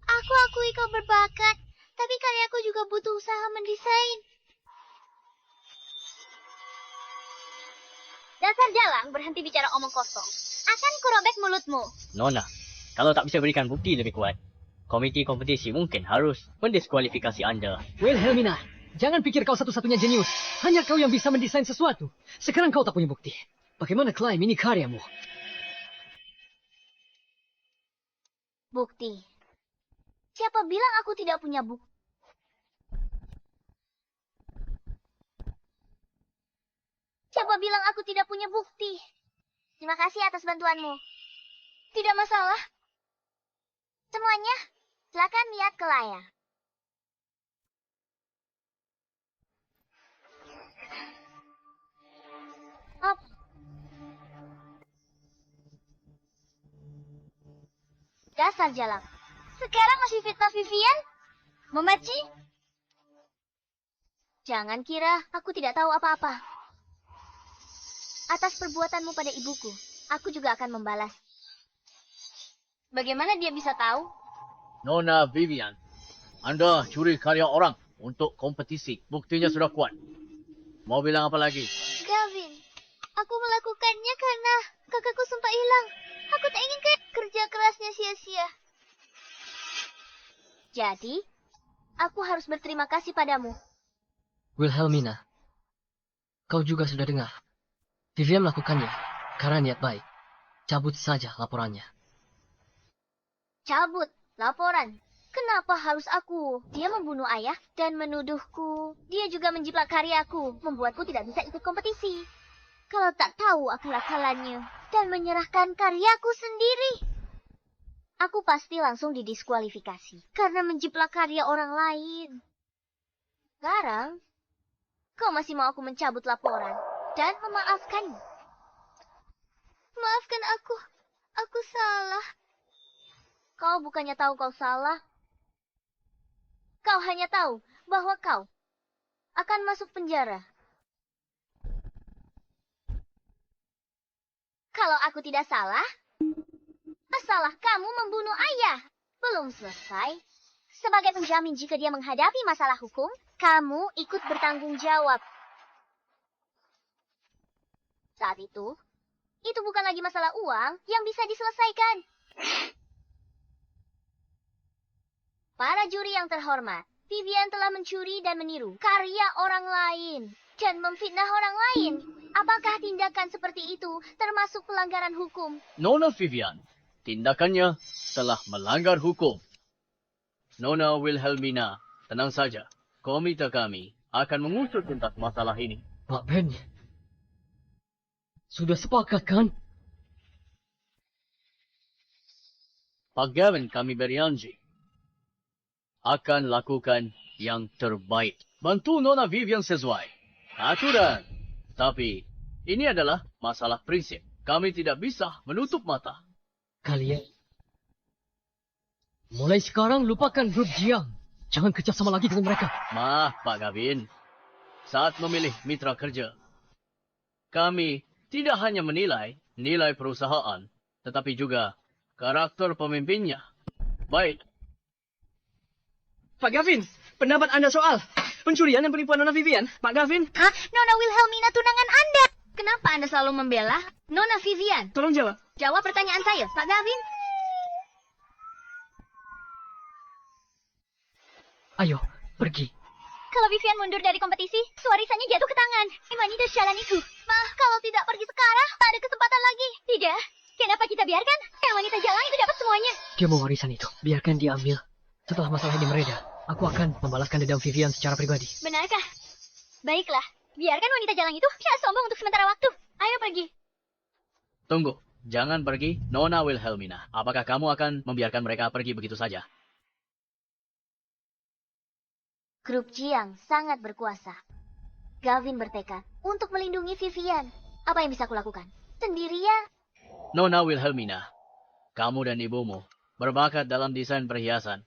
A: Aku akui kau berbakat, tapi karyaku juga butuh usaha mendesain. Dasar jalang, berhenti bicara omong kosong. Akan kurobek mulutmu.
F: Nona, kalau tak bisa berikan bukti lebih kuat, komite kompetisi mungkin harus mendiskualifikasi Anda.
C: Wilhelmina, jangan pikir kau satu-satunya jenius. Hanya kau yang bisa mendesain sesuatu. Sekarang kau tak punya bukti. Bagaimana klaim ini karyamu?
A: Bukti. Siapa bilang aku tidak punya bukti? Siapa bilang aku tidak punya bukti? Terima kasih atas bantuanmu. Tidak masalah. Semuanya, silakan lihat ke layar. Op. Dasar jalang. Sekarang masih fitnah Vivian? Memaci? Jangan kira aku tidak tahu apa-apa. Atas perbuatanmu pada ibuku, aku juga akan membalas. Bagaimana dia bisa tahu?
H: Nona Vivian, Anda curi karya orang untuk kompetisi. Buktinya sudah kuat. Mau bilang apa lagi?
E: Gavin, aku melakukannya karena kakakku sempat hilang. Aku tak ingin kerja kerasnya sia-sia.
A: Jadi, aku harus berterima kasih padamu.
C: Wilhelmina, kau juga sudah dengar. Vivian melakukannya karena niat baik. Cabut saja laporannya.
A: Cabut laporan. Kenapa harus aku? Dia membunuh ayah dan menuduhku. Dia juga menjiplak karyaku, membuatku tidak bisa ikut kompetisi. Kalau tak tahu akal-akalannya dan menyerahkan karyaku sendiri, aku pasti langsung didiskualifikasi karena menjiplak karya orang lain. Sekarang, kau masih mau aku mencabut laporan dan memaafkanmu?
E: Maafkan aku. Aku salah.
A: Kau bukannya tahu kau salah. Kau hanya tahu bahwa kau akan masuk penjara. Kalau aku tidak salah, masalah kamu membunuh ayah. Belum selesai. Sebagai penjamin jika dia menghadapi masalah hukum, kamu ikut bertanggung jawab. Saat itu bukan lagi masalah uang yang bisa diselesaikan. Para juri yang terhormat, Vivian telah mencuri dan meniru karya orang lain dan memfitnah orang lain. Apakah tindakan seperti itu termasuk pelanggaran hukum?
H: Nona Vivian, tindakannya telah melanggar hukum. Nona Wilhelmina, tenang saja. Komite kami akan mengusut tuntas masalah ini.
C: Pak Ben, sudah sepakat kan?
H: Pak Gavin, kami berjanji akan lakukan yang terbaik. Bantu Nona Vivian sesuai aturan. Tapi ini adalah masalah prinsip. Kami tidak bisa menutup mata.
C: Kalian mulai sekarang lupakan grup Jiang. Jangan kerjasama lagi dengan mereka.
H: Maaf Pak Gavin. Saat memilih mitra kerja, kami tidak hanya menilai nilai perusahaan, tetapi juga karakter pemimpinnya. Baik.
I: Pak Gavin, pendapat Anda soal pencurian dan penipuan Nona Vivian? Pak Gavin?
A: Hah? Nona Wilhelmina tunangan Anda. Kenapa Anda selalu membela Nona Vivian?
I: Tolong jawab.
A: Jawab pertanyaan saya, Pak Gavin.
C: Ayo, pergi.
A: Kalau Vivian mundur dari kompetisi, suarisanya jatuh ke tangan wanita jalan itu. Ma, kalau tidak pergi sekarang, tak ada kesempatan lagi. Tidak. Kenapa kita biarkan wanita jalan itu dapat semuanya?
C: Dia mau warisan itu. Biarkan dia ambil. Setelah masalah ini mereda, aku akan membalaskan dendam Vivian secara pribadi.
A: Benarkah? Baiklah. Biarkan wanita jalan itu sombong untuk sementara waktu. Ayo pergi.
H: Tunggu. Jangan pergi, Nona Wilhelmina. Apakah kamu akan membiarkan mereka pergi begitu saja?
A: Grup Jiang sangat berkuasa. Gavin bertekad untuk melindungi Vivian. Apa yang bisa kulakukan? Sendirian.
H: Nona Wilhelmina, kamu dan ibumu berbakat dalam desain perhiasan.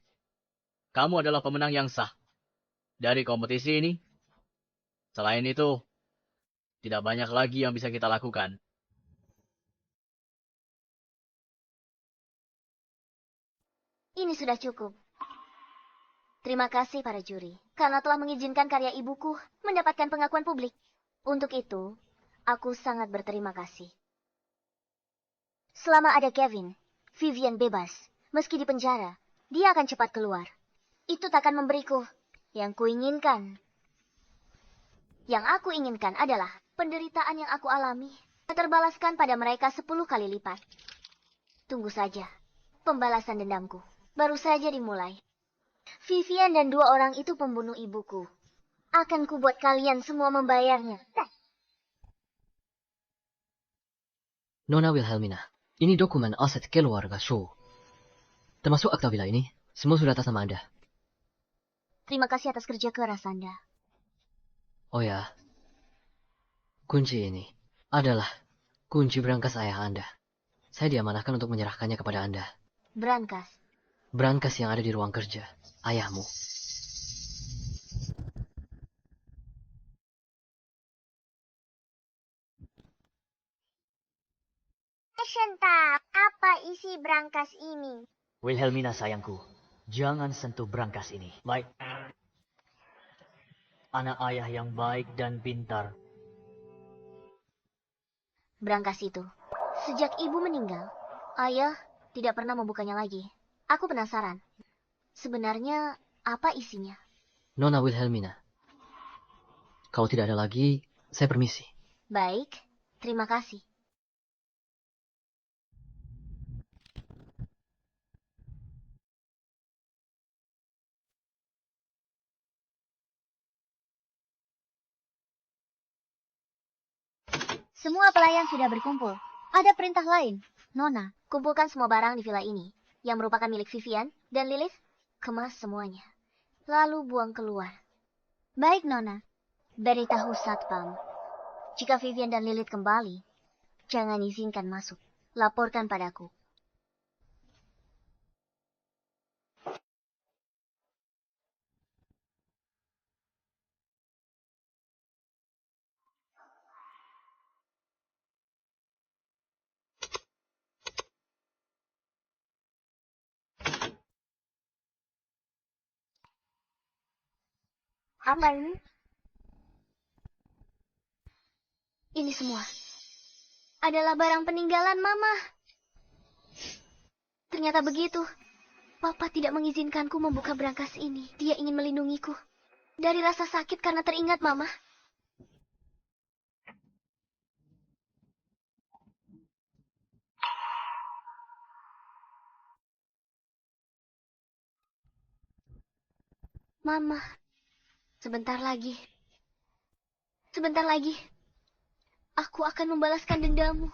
H: Kamu adalah pemenang yang sah dari kompetisi ini. Selain itu, tidak banyak lagi yang bisa kita lakukan.
A: Ini sudah cukup. Terima kasih para juri, karena telah mengizinkan karya ibuku mendapatkan pengakuan publik. Untuk itu, aku sangat berterima kasih. Selama ada Kevin, Vivian bebas. Meski di penjara, dia akan cepat keluar. Itu takkan memberiku yang kuinginkan. Yang aku inginkan adalah penderitaan yang aku alami terbalaskan pada mereka 10 kali lipat. Tunggu saja, pembalasan dendamku baru saja dimulai. Vivian dan 2 orang itu pembunuh ibuku. Akan kubuat kalian semua membayarnya.
C: Nona Wilhelmina, ini dokumen aset keluarga Shaw. Termasuk akta villa ini, semua sudah atas nama Anda.
A: Terima kasih atas kerja keras Anda.
C: Oh ya, kunci ini adalah kunci berangkas ayah Anda. Saya diamanahkan untuk menyerahkannya kepada Anda.
A: Berangkas.
C: Berangkas yang ada di ruang kerja ayahmu.
E: Shenta, apa isi berangkas ini?
F: Wilhelmina sayangku, jangan sentuh berangkas ini. Baik. Anak ayah yang baik dan pintar.
A: Berangkas itu. Sejak ibu meninggal, ayah tidak pernah membukanya lagi. Aku penasaran. Sebenarnya apa isinya?
C: Nona Wilhelmina. Kalau tidak ada lagi, saya permisi.
A: Baik, terima kasih. Semua pelayan sudah berkumpul. Ada perintah lain. Nona, kumpulkan semua barang di villa ini, yang merupakan milik Vivian dan Lilith. Kemas semuanya. Lalu buang keluar. Baik, Nona. Beritahu Satpam. Jika Vivian dan Lilith kembali, jangan izinkan masuk. Laporkan padaku. Apa ini? Ini semua adalah barang peninggalan Mama. Ternyata begitu. Papa tidak mengizinkanku membuka berangkas ini. Dia ingin melindungiku dari rasa sakit karena teringat Mama. Mama, sebentar lagi. Sebentar lagi. Aku akan membalaskan dendamu.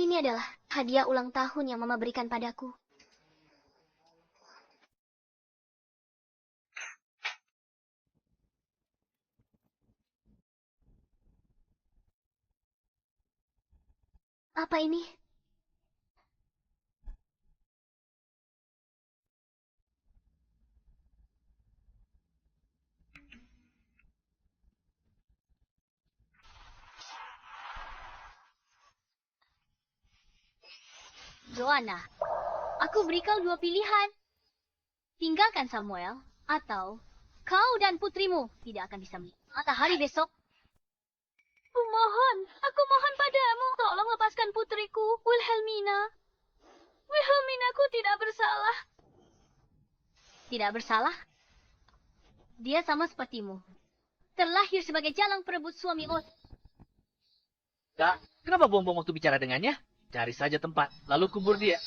A: Ini adalah hadiah ulang tahun yang Mama berikan padaku. Apa ini? Joanna, aku beri kau dua pilihan. Tinggalkan Samuel, atau kau dan putrimu tidak akan bisa melihat matahari besok. Kumohon, aku mohon padamu, tolong lepaskan putriku, Wilhelmina. Wilhelminaku tidak bersalah. Tidak bersalah? Dia sama sepertimu. Terlahir sebagai jalang perebut suami Ot.
D: Kak, kenapa buang-buang waktu bicara dengannya? Cari saja tempat, lalu kubur dia.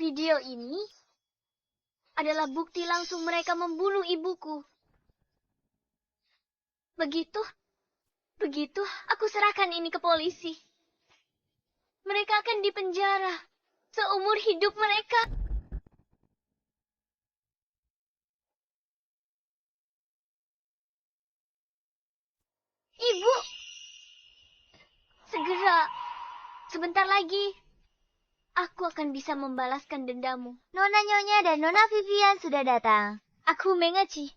A: Video ini adalah bukti langsung mereka membunuh ibuku. Begitu, aku serahkan ini ke polisi. Mereka akan dipenjara seumur hidup mereka. Ibu, segera, sebentar lagi, aku akan bisa membalaskan dendamu. Nona Nyonya dan Nona Vivian sudah datang. Aku mengerti.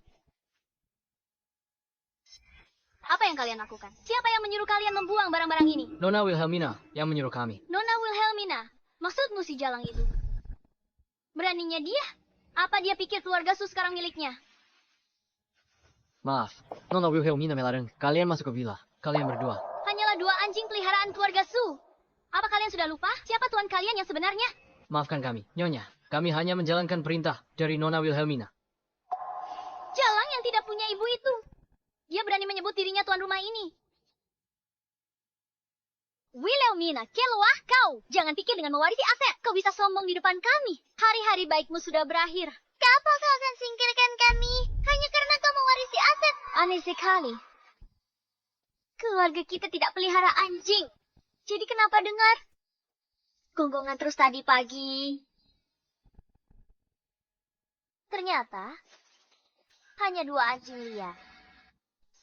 A: Apa yang kalian lakukan? Siapa yang menyuruh kalian membuang barang-barang ini?
C: Nona Wilhelmina yang menyuruh kami.
A: Nona Wilhelmina, maksudmu si jalang itu? Beraninya dia? Apa dia pikir keluarga Su sekarang miliknya?
C: Maaf, Nona Wilhelmina melarang kalian masuk ke villa. Kalian berdua.
A: Hanyalah dua anjing peliharaan keluarga Su. Apa kalian sudah lupa? Siapa tuan kalian yang sebenarnya?
C: Maafkan kami, Nyonya. Kami hanya menjalankan perintah dari Nona Wilhelmina.
A: Jalang yang tidak punya ibu itu. Dia berani menyebut dirinya tuan rumah ini. Wilhelmina, keluar kau. Jangan pikir dengan mewarisi aset, kau bisa sombong di depan kami. Hari-hari baikmu sudah berakhir.
E: Kenapa kau akan singkirkan kami? Hanya karena kau mewarisi aset.
A: Aneh sekali. Keluarga kita tidak pelihara anjing. Jadi kenapa dengar? Gonggongan terus tadi pagi. Ternyata hanya 2 anjing liar.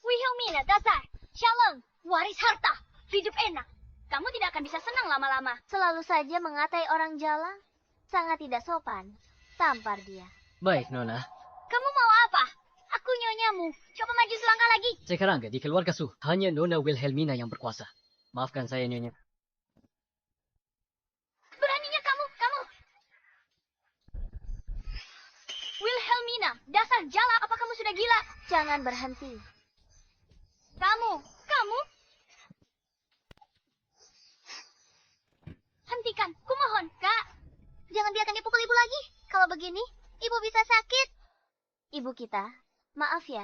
A: Wilhelmina, dasar. Shalom, waris harta. Hidup enak. Kamu tidak akan bisa senang lama-lama. Selalu saja mengatai orang jalang. Sangat tidak sopan. Tampar dia.
C: Baik, Nona.
A: Kamu mau apa? Aku nyonyamu. Coba maju selangkah lagi.
C: Sekarang di keluarga Su, hanya Nona Wilhelmina yang berkuasa. Maafkan saya, Nyonya.
A: Beraninya kamu. Wilhelmina, dasar jala, apa kamu sudah gila? Jangan berhenti. Kamu. Hentikan, kumohon, Kak.
E: Jangan biarkan dia pukul ibu lagi. Kalau begini, ibu bisa sakit.
A: Ibu kita, maaf ya.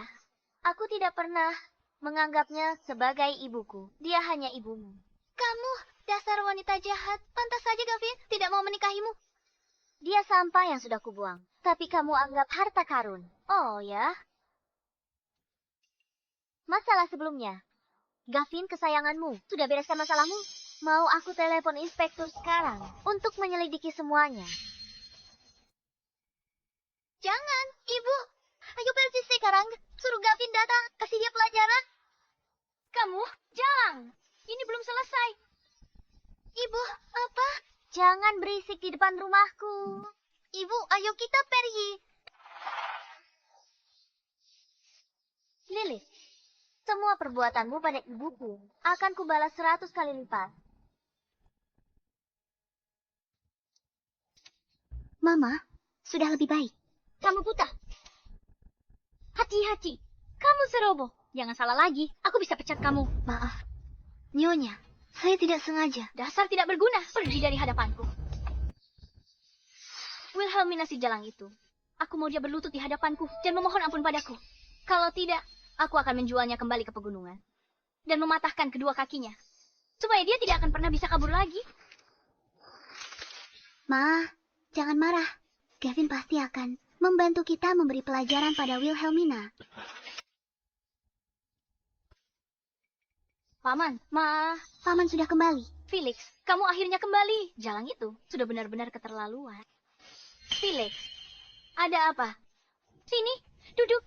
A: Aku tidak pernah menganggapnya sebagai ibuku. Dia hanya ibumu.
E: Kamu, dasar wanita jahat. Pantas saja Gavin tidak mau menikahimu.
A: Dia sampah yang sudah kubuang. Tapi kamu anggap harta karun. Oh ya? Masalah sebelumnya. Gavin, kesayanganmu. Sudah bereskan masalahmu? Mau aku telepon inspektur sekarang untuk menyelidiki semuanya.
E: Jangan, ibu. Ayo pergi sekarang. Suruh Gavin datang. Kasih dia pelajaran.
A: Kamu, jalang. Ini belum selesai.
E: Ibu, apa?
A: Jangan berisik di depan rumahku.
E: Ibu, ayo kita pergi.
A: Lilith, semua perbuatanmu pada ibuku akan kubalas 100 kali lipat.
E: Mama, sudah lebih baik.
A: Kamu buta. Hati-hati. Kamu ceroboh. Jangan salah lagi. Aku bisa pecat kamu.
E: Maaf. Nyonya, saya tidak sengaja.
A: Dasar tidak berguna. Pergi dari hadapanku. Wilhelmina si jalang itu. Aku mau dia berlutut di hadapanku dan memohon ampun padaku. Kalau tidak, aku akan menjualnya kembali ke pegunungan. Dan mematahkan kedua kakinya. Supaya dia tidak akan pernah bisa kabur lagi.
E: Ma, jangan marah. Gavin pasti akan membantu kita memberi pelajaran pada Wilhelmina.
A: Paman,
E: Paman sudah kembali.
A: Felix, kamu akhirnya kembali. Jalang itu sudah benar-benar keterlaluan. Felix, ada apa? Sini, duduk.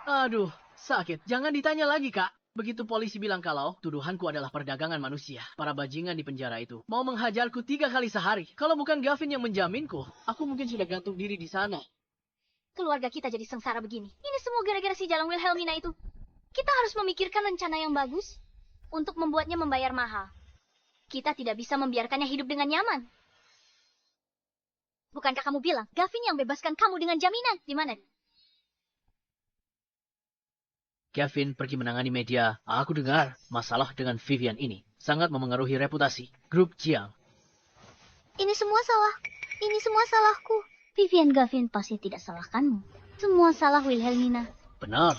I: Aduh, sakit. Jangan ditanya lagi, Kak. Begitu polisi bilang kalau tuduhanku adalah perdagangan manusia, para bajingan di penjara itu mau menghajarku 3 kali sehari. Kalau bukan Gavin yang menjaminku, aku mungkin sudah gantung diri di sana.
A: Keluarga kita jadi sengsara begini. Ini semua gara-gara si jalang Wilhelmina itu. Kita harus memikirkan rencana yang bagus untuk membuatnya membayar mahal. Kita tidak bisa membiarkannya hidup dengan nyaman. Bukankah kamu bilang Gavin yang bebaskan kamu dengan jaminan? Di mana?
H: Gavin pergi menangani media. Aku dengar masalah dengan Vivian ini sangat memengaruhi reputasi grup Jiang.
E: Ini semua salahku.
A: Vivian Gavin pasti tidak salahkanmu. Semua salah Wilhelmina.
H: Benar.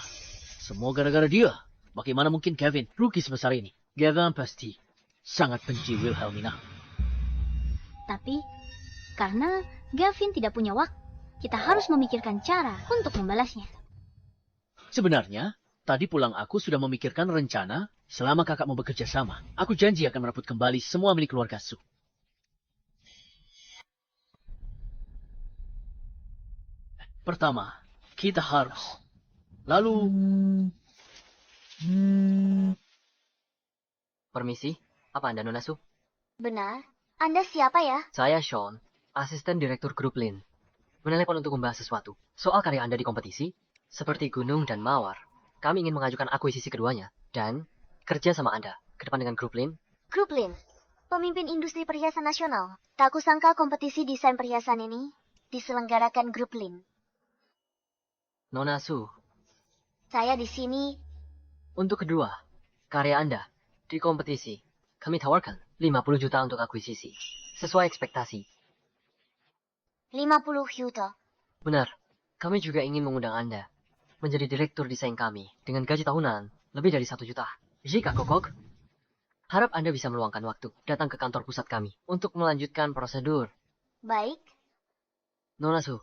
H: Semua gara-gara dia. Bagaimana mungkin Gavin rugi sebesar ini? Gavin pasti sangat benci Wilhelmina.
A: Tapi, karena Gavin tidak punya waktu, kita harus memikirkan cara untuk membalasnya.
H: Sebenarnya, tadi pulang aku sudah memikirkan rencana selama kakakmu bekerja sama. Aku janji akan merebut kembali semua milik keluarga Su. Pertama, kita harus. Lalu...
C: Permisi, apa Anda Nona Su?
A: Benar. Anda siapa ya?
C: Saya Sean, asisten direktur grup Lin. Menelepon untuk membahas sesuatu. Soal karya Anda di kompetisi, seperti Gunung dan Mawar. Kami ingin mengajukan akuisisi keduanya. Dan kerja sama Anda. Ke depan dengan grup Lin.
A: Grup Lin, pemimpin industri perhiasan nasional. Tak kusangka kompetisi desain perhiasan ini diselenggarakan grup Lin.
C: Nona Su,
A: Saya di sini.
C: untuk kedua, karya Anda di kompetisi. kami tawarkan 50 juta untuk akuisisi. Sesuai ekspektasi.
A: 50 juta.
C: Benar, kami juga ingin mengundang Anda menjadi direktur desain kami dengan gaji tahunan lebih dari 1 juta. Jika kokok, harap Anda bisa meluangkan waktu datang ke kantor pusat kami untuk melanjutkan prosedur.
A: Baik.
C: Nona Su,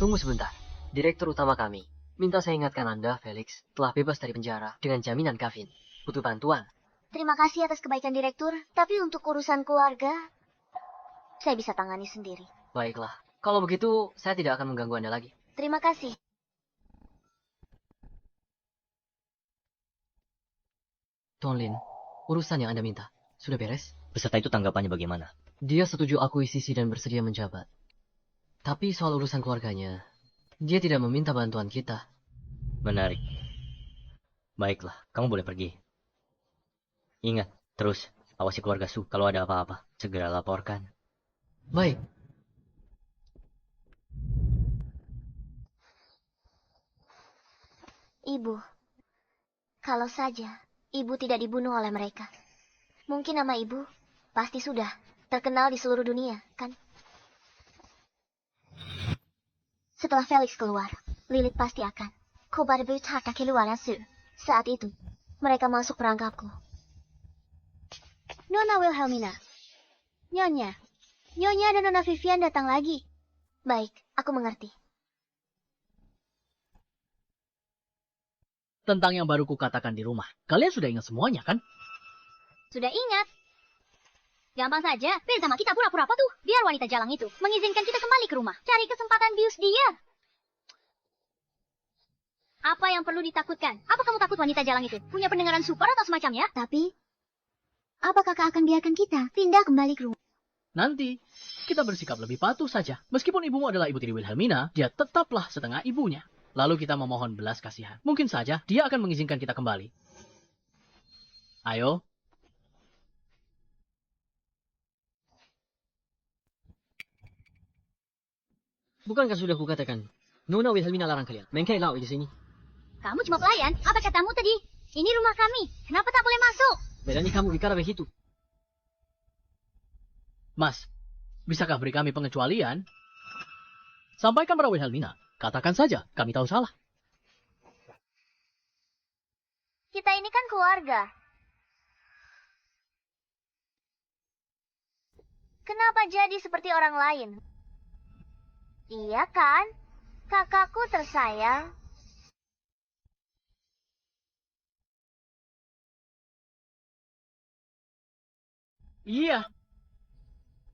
C: tunggu sebentar. Direktur utama kami minta saya ingatkan Anda, Felix, telah bebas dari penjara dengan jaminan Gavin. Butuh bantuan.
A: Terima kasih atas kebaikan direktur, tapi untuk urusan keluarga, saya bisa tangani sendiri.
C: Baiklah, kalau begitu saya tidak akan mengganggu Anda lagi.
A: Terima kasih.
C: Tuan Lin, urusan yang Anda minta, sudah beres?
F: Peserta itu tanggapannya bagaimana?
C: Dia setuju akuisisi dan bersedia menjabat. Tapi soal urusan keluarganya, dia tidak meminta bantuan kita.
F: Menarik. Baiklah, kamu boleh pergi. Ingat, terus awasi keluarga Su. Kalau ada apa-apa, segera laporkan.
C: Baik.
A: Ibu, kalau saja ibu tidak dibunuh oleh mereka, mungkin nama ibu pasti sudah terkenal di seluruh dunia, kan? Setelah Felix keluar, Lilith pasti akan Kobarabut harta keluarnya Su. Saat itu, mereka masuk perangkapku. Nona Wilhelmina. Nyonya dan Nona Vivian datang lagi. Baik, aku mengerti.
I: Tentang yang baru kukatakan di rumah. Kalian sudah ingat semuanya, kan?
A: Sudah ingat. Gampang saja, Ben sama kita pura-pura patuh. Biar wanita jalang itu mengizinkan kita kembali ke rumah. Cari kesempatan bius dia. Apa yang perlu ditakutkan? Apa kamu takut wanita jalang itu? Punya pendengaran super atau semacamnya? Tapi, apa kakak akan biarkan kita pindah kembali ke rumah?
I: Nanti, kita bersikap lebih patuh saja. Meskipun ibumu adalah ibu tiri Wilhelmina, dia tetaplah setengah ibunya. Lalu kita memohon belas kasihan. Mungkin saja dia akan mengizinkan kita kembali. Ayo.
C: Bukankah sudah kukatakan, Nona Wilhelmina larang kalian main kelau di sini?
A: Kamu cuma pelayan. Apa katamu tadi? Ini rumah kami. Kenapa tak boleh masuk?
C: Berani kamu bicara begitu?
I: Mas, bisakah beri kami pengecualian? Sampaikan pada Wilhelmina. Katakan saja, kami tahu salah.
A: Kita ini kan keluarga. Kenapa jadi seperti orang lain? Iya kan? Kakakku tersayang.
I: Iya.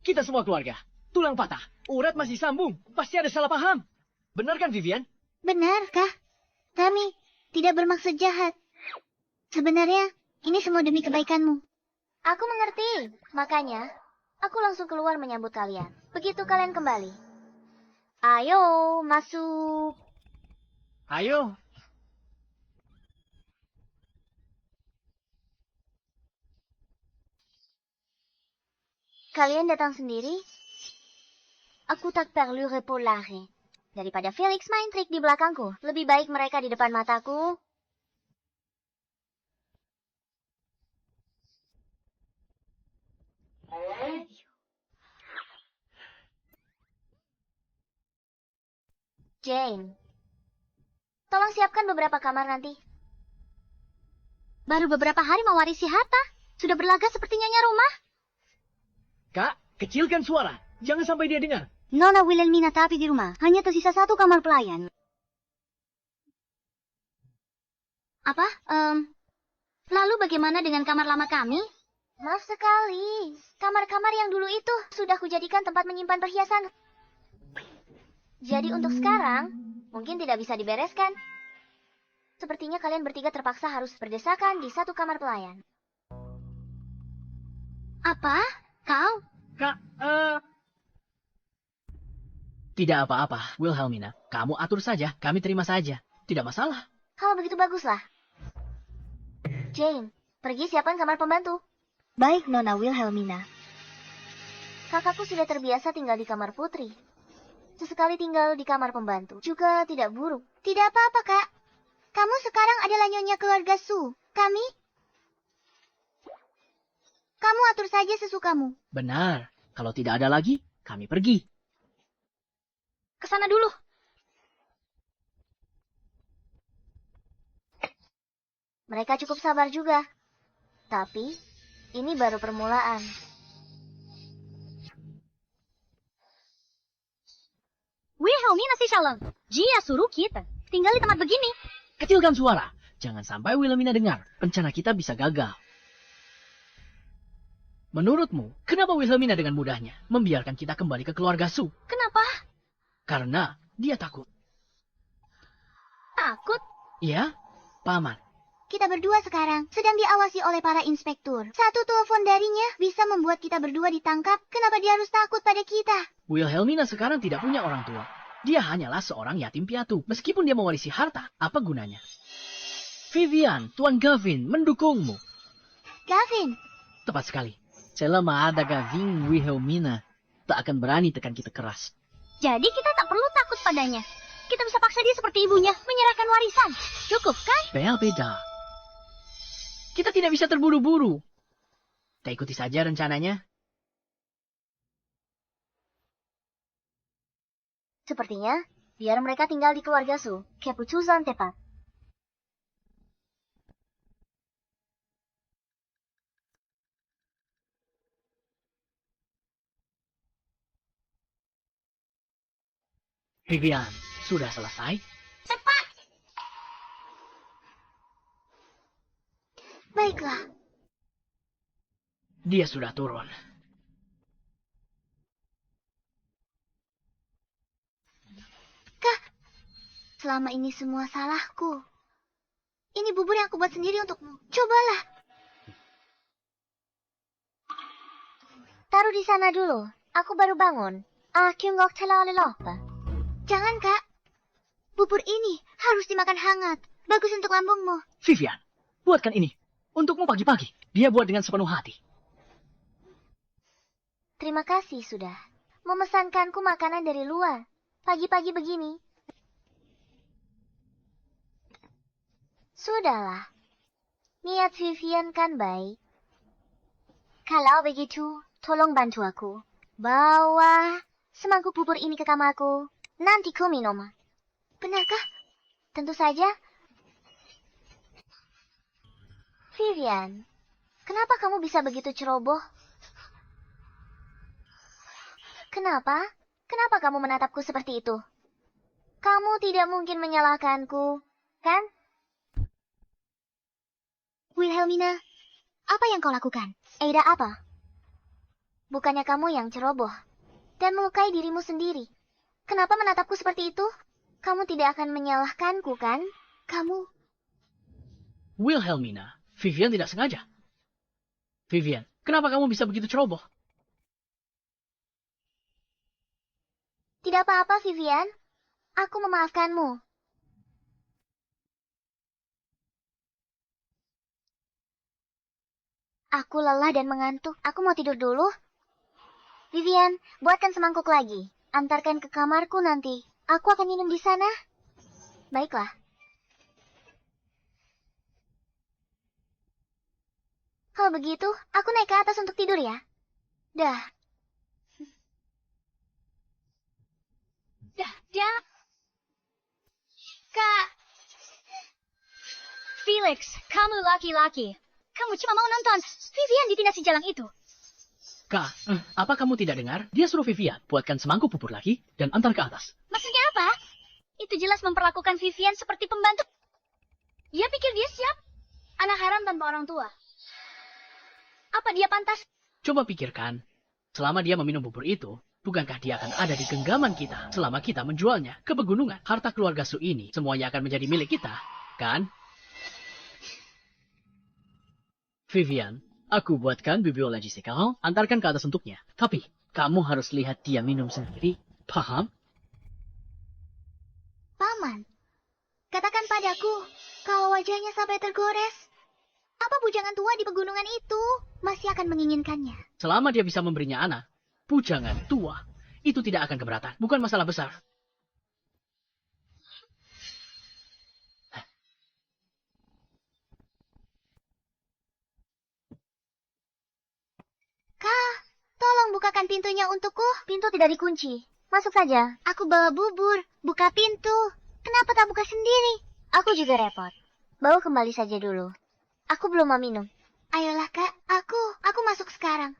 I: Kita semua keluarga. Tulang patah. Urat masih sambung. Pasti ada salah paham. Benar kan, Vivian?
E: Benarkah? Kami tidak bermaksud jahat. Sebenarnya, ini semua demi kebaikanmu.
A: Aku mengerti. Makanya, aku langsung keluar menyambut kalian. Begitu kalian kembali. Ayo, masuk.
I: Ayo.
A: Kalian datang sendiri? Aku tak perlu repolare. Daripada Felix main trik di belakangku, lebih baik mereka di depan mataku. Jane, tolong siapkan beberapa kamar nanti. Baru beberapa hari mewarisi harta, sudah berlagak seperti nyonya rumah.
I: Kak, kecilkan suara. Jangan sampai dia dengar.
E: Nona Wilhelmina tapi di rumah. Hanya tersisa 1 kamar pelayan.
A: Apa? Lalu bagaimana dengan kamar lama kami? Maaf sekali. Kamar-kamar yang dulu itu sudah kujadikan tempat menyimpan perhiasan. Jadi untuk sekarang, mungkin tidak bisa dibereskan. Sepertinya kalian bertiga terpaksa harus berdesakan di 1 kamar pelayan. Apa? Kau?
I: Kak, tidak apa-apa, Wilhelmina. Kamu atur saja, kami terima saja. Tidak masalah.
A: Kalau begitu baguslah. Jane, pergi siapkan kamar pembantu.
E: Baik, Nona Wilhelmina.
A: Kakakku sudah terbiasa tinggal di kamar putri. Sesekali tinggal di kamar pembantu. Juga tidak buruk.
E: Tidak apa-apa, Kak. Kamu sekarang adalah nyonya keluarga Su. Kamu atur saja sesukamu.
I: Benar. Kalau tidak ada lagi, kami pergi.
A: Ke sana dulu.
E: Mereka cukup sabar juga. Tapi, ini baru permulaan.
A: Wilhelmina si Shalom. Dia suruh kita tinggal di tempat begini.
I: Kecilkan suara. Jangan sampai Wilhelmina dengar. Rencana kita bisa gagal. Menurutmu, kenapa Wilhelmina dengan mudahnya membiarkan kita kembali ke keluarga Su?
A: Kenapa?
I: Karena dia takut.
A: Takut?
I: Ya, Paman.
E: Kita berdua sekarang sedang diawasi oleh para inspektur. Satu telepon darinya bisa membuat kita berdua ditangkap. Kenapa dia harus takut pada kita?
I: Wilhelmina sekarang tidak punya orang tua. Dia hanyalah seorang yatim piatu. Meskipun dia mewarisi harta, apa gunanya? Vivian, Tuan Gavin mendukungmu.
E: Gavin,
I: Tepat sekali. Selama ada Gavin, Wilhelmina tak akan berani tekan kita keras.
A: Jadi kita tak perlu takut padanya. Kita bisa paksa dia seperti ibunya, menyerahkan warisan. Cukup kan?
I: Beda. Kita tidak bisa terburu-buru. Kita ikuti saja rencananya.
E: sepertinya biar mereka tinggal di keluarga Su. Keputusan tepat.
I: Vivian, sudah selesai?
E: Baiklah.
I: Dia sudah turun.
E: Selama ini semua salahku. Ini bubur yang aku buat sendiri untukmu. Cobalah. Taruh di sana dulu. Aku baru bangun. Aku nggak terlalu lapar. Jangan, Kak. Bubur ini harus dimakan hangat. Bagus untuk lambungmu.
I: Vivian, buatkan ini. Untukmu pagi-pagi. Dia buat dengan sepenuh hati.
E: Terima kasih sudah memesankanku makanan dari luar. Pagi-pagi begini. Sudahlah. Niat Vivian kan baik. Kalau begitu, tolong bantu aku. Bawa semangkuk bubur ini ke kamarku. Nanti ku minum. Benarkah? Tentu saja. Vivian, kenapa kamu bisa begitu ceroboh? Kenapa? Kenapa kamu menatapku seperti itu? Kamu tidak mungkin menyalahkanku, kan? Wilhelmina, apa yang kau lakukan? Ada apa? Bukannya kamu yang ceroboh dan melukai dirimu sendiri. Kenapa menatapku seperti itu? Kamu tidak akan menyalahkanku, kan? Kamu...
I: Wilhelmina, Vivian tidak sengaja. Vivian, kenapa kamu bisa begitu ceroboh?
E: Tidak apa-apa, Vivian. Aku memaafkanmu. Aku lelah dan mengantuk. Aku mau tidur dulu. Vivian, buatkan semangkuk lagi. Antarkan ke kamarku nanti. Aku akan minum di sana. Baiklah. Kalau begitu, aku naik ke atas untuk tidur ya. Dah.
A: Dah. Kak. Felix, kamu laki-laki. Kamu cuma mau nonton Vivian ditindas si jalang itu.
I: Kak, apa kamu tidak dengar? Dia suruh Vivian buatkan semangkuk bubur lagi dan antar ke atas.
A: Maksudnya apa? Itu jelas memperlakukan Vivian seperti pembantu. Dia pikir dia siap. Anak haram tanpa orang tua. Apa dia pantas?
I: Coba pikirkan, selama dia meminum bubur itu, bukankah dia akan ada di genggaman kita selama kita menjualnya ke pegunungan? Harta keluarga Su ini semuanya akan menjadi milik kita, kan? Vivian, aku buatkan bibliologi sekarang, antarkan ke atas untuknya. Tapi, kamu harus lihat dia minum sendiri, paham?
E: Paman, katakan padaku kalau wajahnya sampai tergores. Apa bujangan tua di pegunungan itu masih akan menginginkannya?
I: Selama dia bisa memberinya anak, bujangan tua, itu tidak akan keberatan. Bukan masalah besar.
E: bukakan pintunya untukku.
A: Pintu tidak dikunci. Masuk saja.
E: Aku bawa bubur. Buka pintu. Kenapa tak buka sendiri?
A: Aku juga repot. Bawa kembali saja dulu. Aku belum mau minum.
E: Ayolah, Kak. Aku masuk sekarang.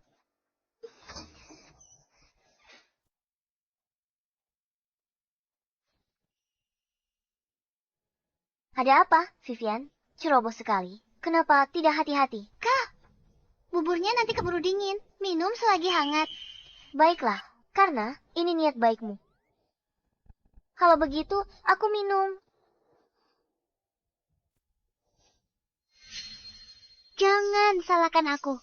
A: Ada apa, Vivian? Ceroboh sekali. Kenapa tidak hati-hati?
E: Kak, buburnya nanti keburu dingin. Minum selagi hangat.
A: Baiklah, karena ini niat baikmu. Kalau begitu, aku minum.
E: Jangan salahkan aku.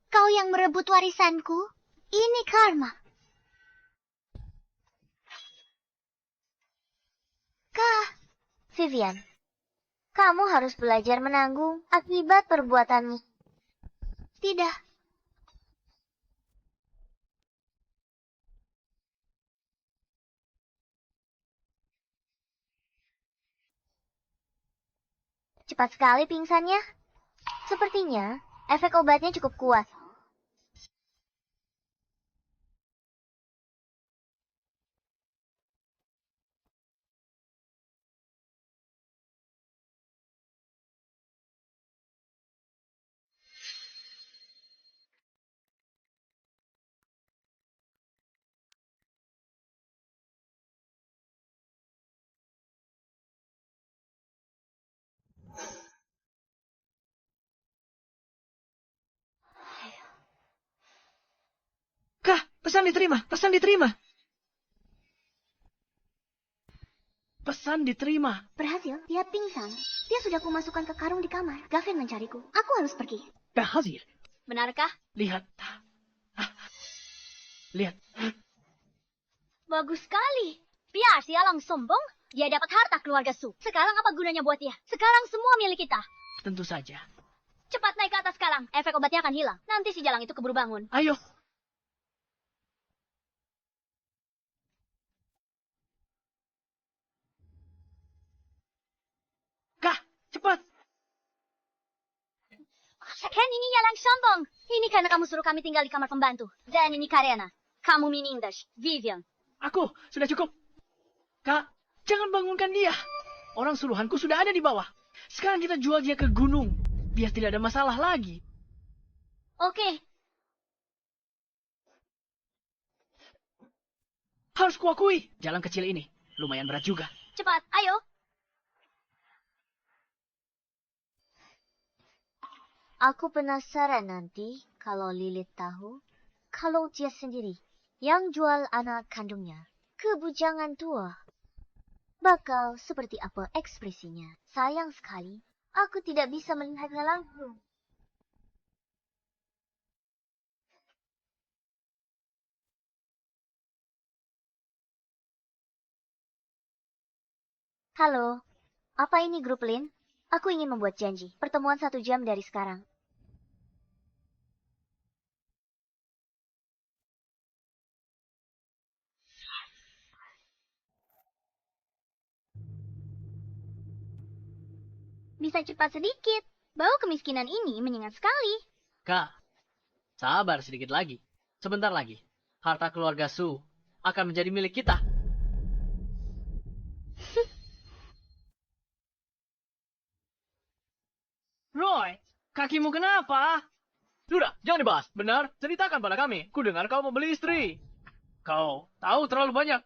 E: Kau yang merebut warisanku. Ini karma. Kak,
A: Vivian, kamu harus belajar menanggung akibat perbuatanmu.
E: tidak.
A: Cepat sekali pingsannya. Sepertinya efek obatnya cukup kuat.
I: Kak, pesan diterima. Pesan diterima. Pesan diterima.
A: Berhasil, dia pingsan. Dia sudah kumasukkan ke karung di kamar. Gavin mencariku. Aku harus pergi.
I: Berhasil.
A: Benarkah?
I: Lihat. Lihat.
A: Bagus sekali. Biar sialang sombong, dia dapat harta keluarga Su. Sekarang apa gunanya buat dia? Sekarang semua milik kita.
I: Tentu saja.
A: Cepat naik ke atas sekarang. Efek obatnya akan hilang. Nanti si jalang itu keburu bangun.
I: Ayo. Kak, cepat.
A: Ken, ini jalang sombong. Ini karena kamu suruh kami tinggal di kamar pembantu. Dan ini Karena. Kamu menindas Vivian.
I: Aku, sudah cukup. Kak, jangan bangunkan dia. Orang suruhanku sudah ada di bawah. Sekarang kita jual dia ke gunung. Biar tidak ada masalah lagi.
A: Oke.
I: Harus kuakui, jalan kecil ini lumayan berat juga.
A: Cepat, ayo. Aku penasaran nanti kalau Lilith tahu kalau dia sendiri yang jual anak kandungnya ke bujangan tua. Bakal seperti apa ekspresinya? Sayang sekali, aku tidak bisa melihatnya langsung. Halo, apa ini grup Lin? Aku ingin membuat janji, pertemuan 1 jam dari sekarang. Bisa cepat sedikit. Bau kemiskinan ini menyengat sekali.
I: Kak, sabar sedikit lagi. Sebentar lagi, harta keluarga Su akan menjadi milik kita. Roy, kakimu kenapa? Sudah, jangan dibahas. Benar, ceritakan pada kami. Ku dengar kau membeli istri. Kau tahu terlalu banyak.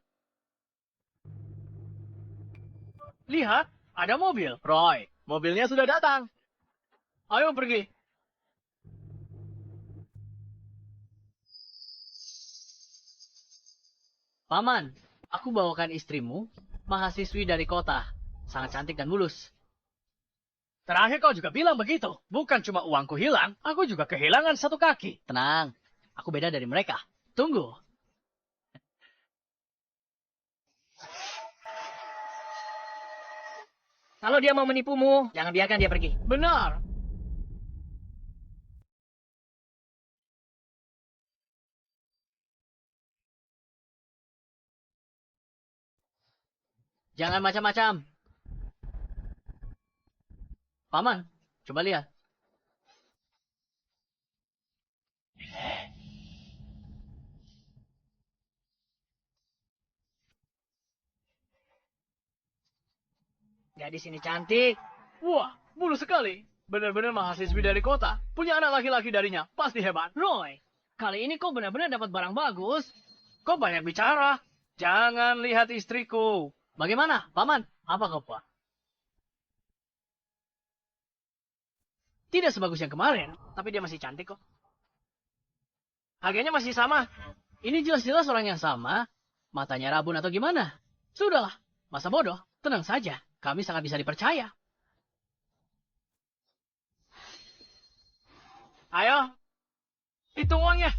I: Lihat, ada mobil. Roy, mobilnya sudah datang. Ayo pergi. Paman, aku bawakan istrimu, mahasiswi dari kota. Sangat cantik dan mulus. Terakhir kau juga bilang begitu. Bukan cuma uangku hilang, aku juga kehilangan 1 kaki. Tenang, aku beda dari mereka. Tunggu.
D: Kalau dia mau menipumu, jangan biarkan dia pergi.
I: Benar. Jangan macam-macam. Paman, coba lihat.
D: Gadis ini cantik.
I: Wah, mulus sekali. Benar-benar mahasiswi dari kota. Punya anak laki-laki darinya. Pasti hebat.
D: Roy, kali ini kau benar-benar dapat barang bagus.
I: Kau banyak bicara. Jangan lihat istriku. Bagaimana, Paman? Apa kau, Pak? Tidak sebagus yang kemarin, tapi dia masih cantik kok. Harganya masih sama. Ini jelas-jelas orang yang sama. Matanya rabun atau gimana? Sudahlah, masa bodoh. Tenang saja, kami sangat bisa dipercaya. Ayo, hitung uangnya.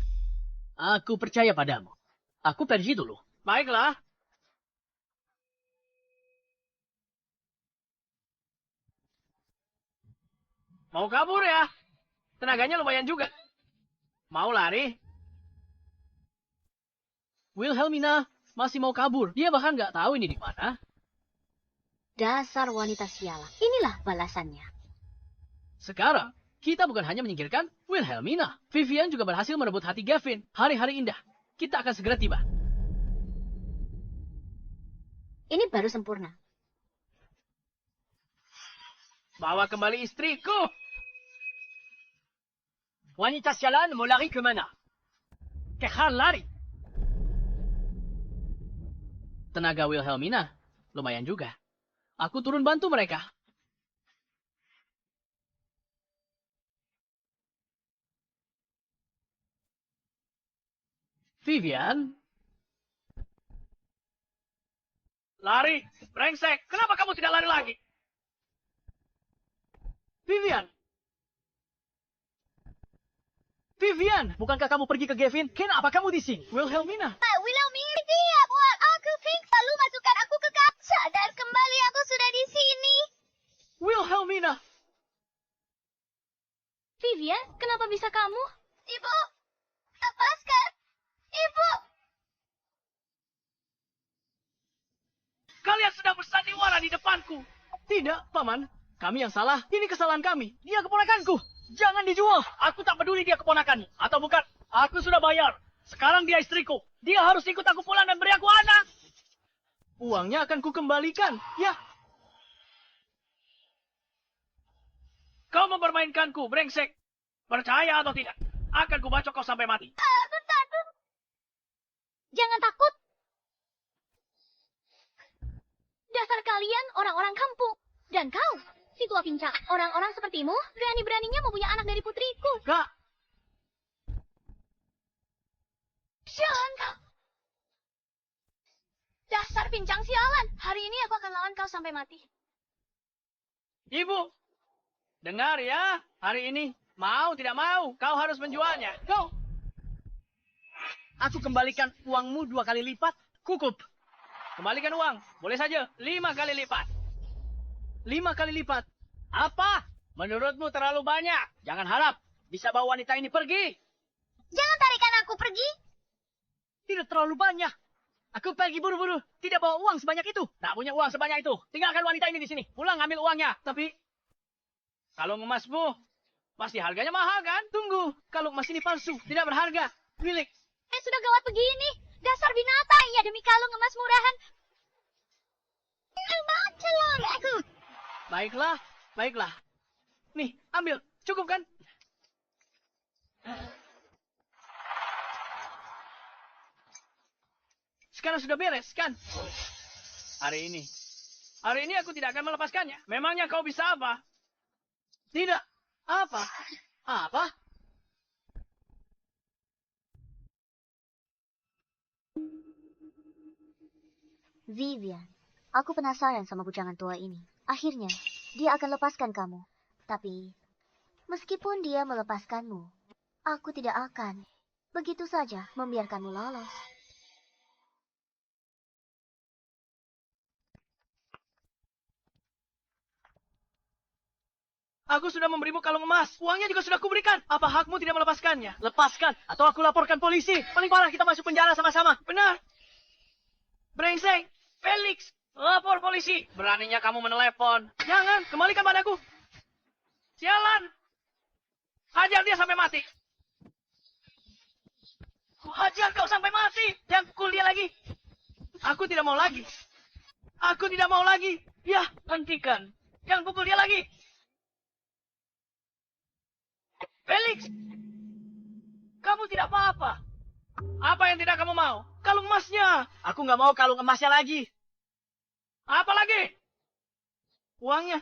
I: Aku percaya padamu. Aku pergi dulu. Baiklah. Mau kabur ya? Tenaganya lumayan juga. Mau lari? Wilhelmina masih mau kabur. Dia bahkan nggak tahu ini di mana.
A: Dasar wanita sialan. Inilah balasannya.
I: Sekarang, kita bukan hanya menyingkirkan Wilhelmina. Vivian juga berhasil merebut hati Gavin. Hari-hari indah. Kita akan segera tiba.
A: Ini baru sempurna.
D: Bawa kembali istriku.
B: Wanita sialan mau lari kemana?
D: Kekal lari.
I: Tenaga Wilhelmina, lumayan juga. Aku turun bantu mereka. Vivian?
D: Lari, brengsek. Kenapa kamu tidak lari lagi?
I: Vivian? Vivian!
B: Bukankah kamu pergi ke Gavin? Kenapa kamu di sini?
I: Wilhelmina?
E: Wilhelmina, dia buat aku pingsan. Lalu masukkan aku ke kaca. Sadar kembali, aku sudah di sini.
I: Wilhelmina!
A: Vivian, kenapa bisa kamu?
E: Ibu, lepaskan. Ibu.
D: Kalian sudah bersandiwara di depanku.
I: Tidak, Paman. Kami yang salah. Ini kesalahan kami. Dia keponakanku. Jangan dijual.
D: Aku tak peduli dia keponakanmu. Atau bukan. Aku sudah bayar. Sekarang dia istriku. Dia harus ikut aku pulang dan beri aku anak.
I: Uangnya akan kukembalikan. Ya.
D: Kau mempermainkanku, brengsek. Percaya atau tidak, akan kubacok kau sampai mati.
E: Aku takut.
A: Jangan takut. Dasar kalian orang-orang kampung. Dan kau, si tua pincang. Orang-orang sepertimu berani-beraninya mempunyai anak dari putriku.
I: Kak.
A: Sialan kau. Dasar pincang sialan. Hari ini aku akan lawan kau sampai mati.
D: Ibu, dengar ya. Hari ini, mau tidak mau, kau harus menjualnya. Kau.
B: Aku kembalikan uangmu 2 kali lipat. Cukup.
D: Kembalikan uang. Boleh saja. 5 kali lipat.
I: 5 kali lipat.
D: Apa? Menurutmu terlalu banyak. Jangan harap bisa bawa wanita ini pergi.
E: Jangan tarikan aku pergi.
B: Tidak terlalu banyak. Aku pergi buru-buru. Tidak bawa uang sebanyak itu.
D: Tak punya uang sebanyak itu. Tinggalkan wanita ini di sini. Pulang ambil uangnya.
I: Tapi,
D: kalung emasmu, pasti harganya mahal kan?
I: tunggu. Kalung emas ini palsu. Tidak berharga. Milik.
A: Sudah gawat begini. Dasar binatang ya demi kalung emas murahan.
E: Celon aku.
I: Baiklah. Baiklah. Nih, ambil. Cukup kan? Sekarang sudah beres kan?
D: Hari ini aku tidak akan melepaskannya. Memangnya kau bisa apa?
I: Tidak. Apa? Apa?
A: Vivian, aku penasaran sama bujangan tua ini. Akhirnya, dia akan lepaskan kamu. Tapi, meskipun dia melepaskanmu, aku tidak akan begitu saja membiarkanmu lolos.
D: Aku sudah memberimu kalung emas. Uangnya juga sudah kuberikan. Apa hakmu tidak melepaskannya?
B: Lepaskan, atau aku laporkan polisi. Paling parah kita masuk penjara sama-sama.
D: Benar. Brengsek. Felix. Lapor polisi. Beraninya kamu menelepon. Jangan. Kembalikan padaku. Sialan. Hajar dia sampai mati. Hajar kau sampai mati. Jangan pukul dia lagi. Aku tidak mau lagi. Aku tidak mau lagi. Ya, hentikan. Jangan pukul dia lagi. Felix, kamu tidak apa-apa. Apa yang tidak kamu mau? Kalung emasnya.
I: Aku nggak mau kalung emasnya lagi.
D: Apa lagi? Uangnya.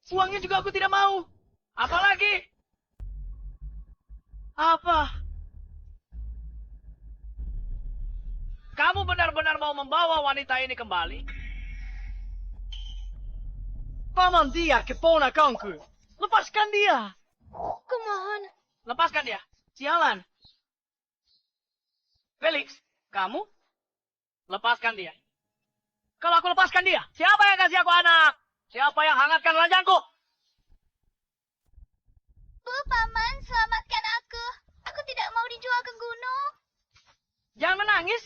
D: Uangnya juga aku tidak mau. Apa lagi? Apa? Kamu benar-benar mau membawa wanita ini kembali?
I: Paman, dia keponakanku. Lepaskan dia.
E: Kumohon.
D: Lepaskan dia. Sialan. Felix, kamu? Lepaskan dia. Kalau aku lepaskan dia, siapa yang kasih aku anak? Siapa yang hangatkan ranjangku?
E: Bu, Paman, selamatkan aku. Aku tidak mau dijual ke gunung.
D: Jangan menangis.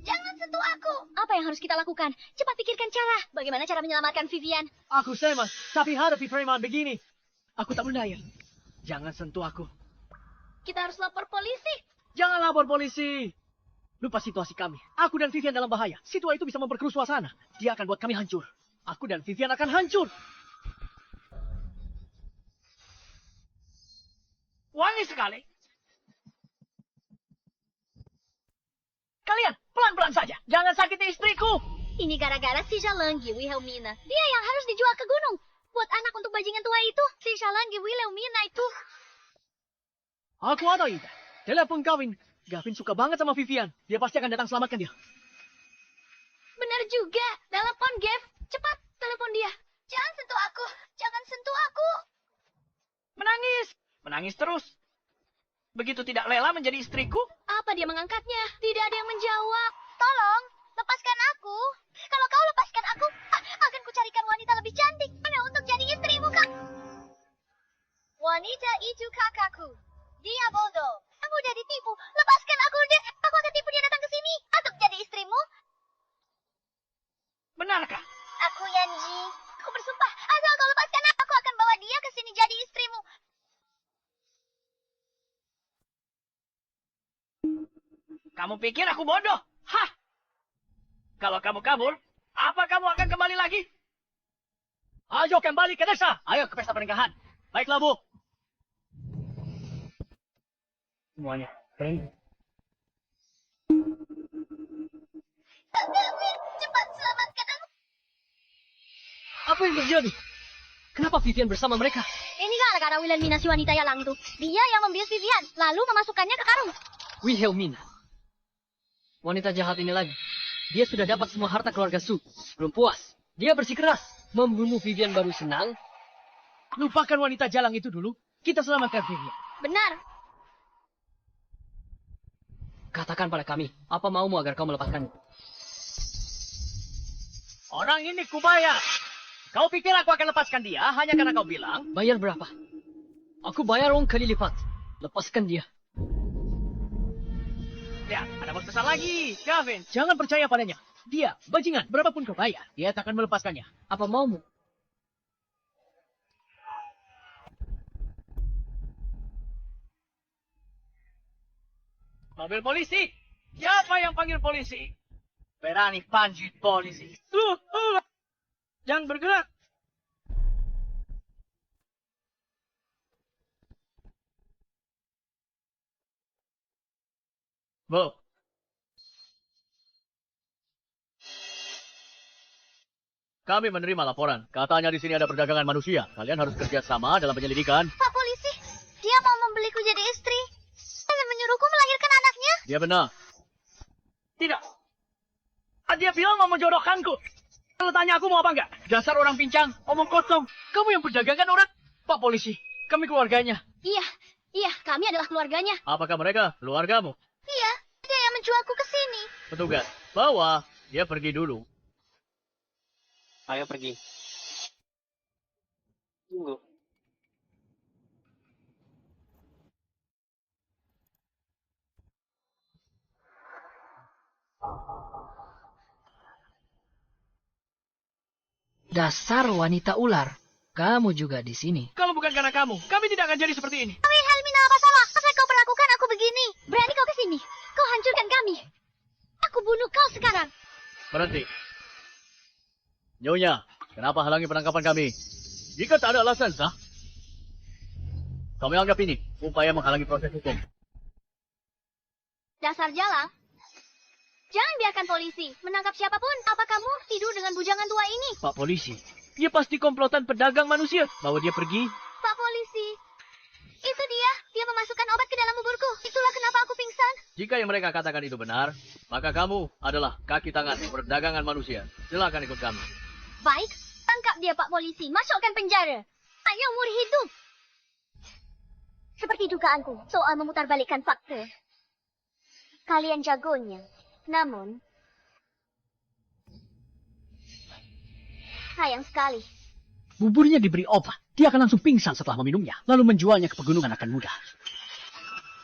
E: Jangan sentuh aku.
A: Apa yang harus kita lakukan? Cepat pikirkan cara. Bagaimana cara menyelamatkan Vivian?
I: Aku Seamus, tapi hadapi preman begini. Aku tak berdaya. Jangan sentuh aku.
E: Kita harus lapor polisi.
I: Jangan lapor polisi. Lupa situasi kami. Aku dan Vivian dalam bahaya. Situasi itu bisa memperkeruh suasana. Dia akan buat kami hancur. Aku dan Vivian akan hancur.
D: Wangi sekali. Kalian, pelan-pelan saja. Jangan sakiti istriku.
A: Ini gara-gara si Jalangi Wilhelmina. Dia yang harus dijual ke gunung. Buat anak untuk bajingan tua itu. Si Jalangi Wilhelmina itu.
I: Aku ada ide. Telepon Gavin. Gavin suka banget sama Vivian. Dia pasti akan datang selamatkan dia.
E: Benar juga. Telepon, Gav. Cepat, telepon dia. Jangan sentuh aku. Jangan sentuh aku.
D: Menangis. Menangis terus. Begitu tidak rela menjadi istriku.
A: Apa dia mengangkatnya? Tidak ada yang menjawab.
E: Tolong, lepaskan aku. Kalau kau lepaskan aku, akan kucarikan wanita lebih cantik. Hanya untuk jadi istrimu, Kak. Wanita itu kakakku. Dia bodoh. Aku udah ditipu. Lepaskan aku, deh. Aku akan tipu dia datang ke sini. Untuk jadi istrimu.
D: Benarkah?
E: Aku Yanji. Aku bersumpah. Asal kau lepaskan aku akan bawa dia ke sini jadi istrimu.
D: Kamu pikir aku bodoh? Hah? Kalau kamu kabur, apa kamu akan kembali lagi?
I: Ayo kembali ke desa. Ayo ke pesta pernikahan. Baiklah, Bu.
D: Semuanya. Berhenti.
E: Kak Gavin, cepat selamatkan aku.
C: Apa yang terjadi? Kenapa Vivian bersama mereka?
A: Ini gara-gara Wilhelmina si wanita yalang itu. Dia yang membius Vivian, lalu memasukkannya ke karung.
C: Wilhelmina. Wanita jahat ini lagi. Dia sudah dapat semua harta keluarga Su. Belum puas. Dia bersikeras. Membunuh Vivian baru senang.
I: Lupakan wanita jalang itu dulu. Kita selamatkan Vivian.
A: Benar.
C: Katakan pada kami, apa maumu agar kau melepaskannya?
I: Orang ini kubayar. Kau pikir aku akan lepaskan dia hanya karena kau bilang?
C: Bayar berapa? Aku bayar uang kali lipat. Lepaskan dia.
D: Lihat, ada bos besar lagi. Gavin.
I: Jangan percaya padanya. Dia, bajingan, berapapun kau bayar, dia tak akan melepaskannya.
C: Apa maumu?
D: Mobil polisi. Siapa yang panggil polisi?
I: Berani panjit polisi.
D: Jangan bergerak.
I: Bu. Kami menerima laporan. Katanya di sini ada perdagangan manusia. Kalian harus kerja sama dalam penyelidikan.
E: Pak polisi, dia mau membeliku jadi istri. Dan menyuruhku melahirkan anaknya.
I: Dia benar.
D: Tidak. Dia bilang mau menjodohkanku. Kalau tanya aku mau apa enggak?
I: Dasar orang pincang, omong kosong. Kamu yang perdagangkan orang? Pak polisi, kami keluarganya.
A: Iya, kami adalah keluarganya.
I: Apakah mereka keluargamu?
E: Iya, dia yang menjualku ke sini.
I: Petugas, bawa. Dia pergi dulu.
B: Ayo pergi. Tunggu.
C: Dasar wanita ular. Kamu juga di sini.
D: Kalau bukan karena kamu, kami tidak akan jadi seperti ini.
E: Wilhelmina, apa salah? Apa kau perlakukan aku begini?
A: Berani kau ke sini. Kau hancurkan kami. Aku bunuh kau sekarang.
I: Berhenti. Nyonya,
H: Kenapa halangi penangkapan kami? Jika tak ada alasan sah, kami anggap ini upaya menghalangi proses hukum.
A: Dasar Jalang. Jangan biarkan polisi menangkap siapapun. Apa kamu tidur dengan bujangan tua ini?
D: Pak polisi, dia pasti komplotan pedagang manusia. Bawa dia pergi.
A: Pak polisi, itu dia. Dia memasukkan obat ke dalam buburku. Itulah kenapa aku pingsan.
H: Jika yang mereka katakan itu benar, maka kamu adalah kaki tangan perdagangan manusia. Silakan ikut kami.
A: Baik, tangkap dia Pak polisi. Masukkan penjara. Hanya umur hidup. Seperti dugaanku soal memutarbalikkan fakta. Kalian jagonya. Namun, sayang sekali.
I: Buburnya diberi obat. Dia akan langsung pingsan setelah meminumnya. Lalu menjualnya ke pegunungan akan mudah.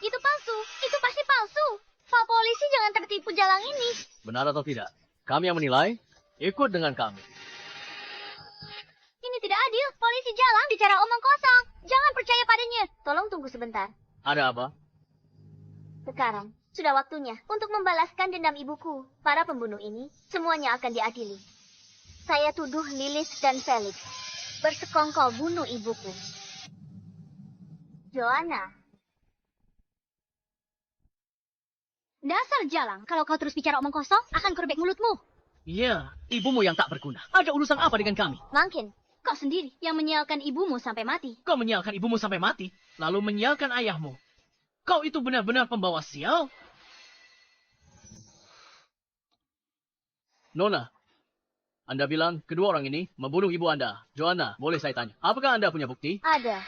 A: Itu palsu. Itu pasti palsu. Pak polisi jangan tertipu Jalang ini.
H: Benar atau tidak? Kami yang menilai. Ikut dengan kami.
A: Ini tidak adil. Polisi Jalang bicara omong kosong. Jangan percaya padanya. Tolong tunggu sebentar.
H: Ada apa?
A: Sekarang, sudah waktunya untuk membalaskan dendam ibuku. Para pembunuh ini, semuanya akan diadili. Saya tuduh Lilith dan Felix bersekongkol bunuh ibuku. Joanna. Dasar Jalang, kalau kau terus bicara omong kosong, akan kurebek mulutmu.
I: Iya, ibumu yang tak berguna. Ada urusan apa dengan kami?
A: Mungkin, kau sendiri yang menyialkan ibumu sampai mati.
I: Kau menyialkan ibumu sampai mati, lalu menyialkan ayahmu. Kau itu benar-benar pembawa sial?
H: Nona, Anda bilang kedua orang ini membunuh ibu Anda. Joanna, boleh saya tanya, apakah Anda punya bukti?
A: Ada.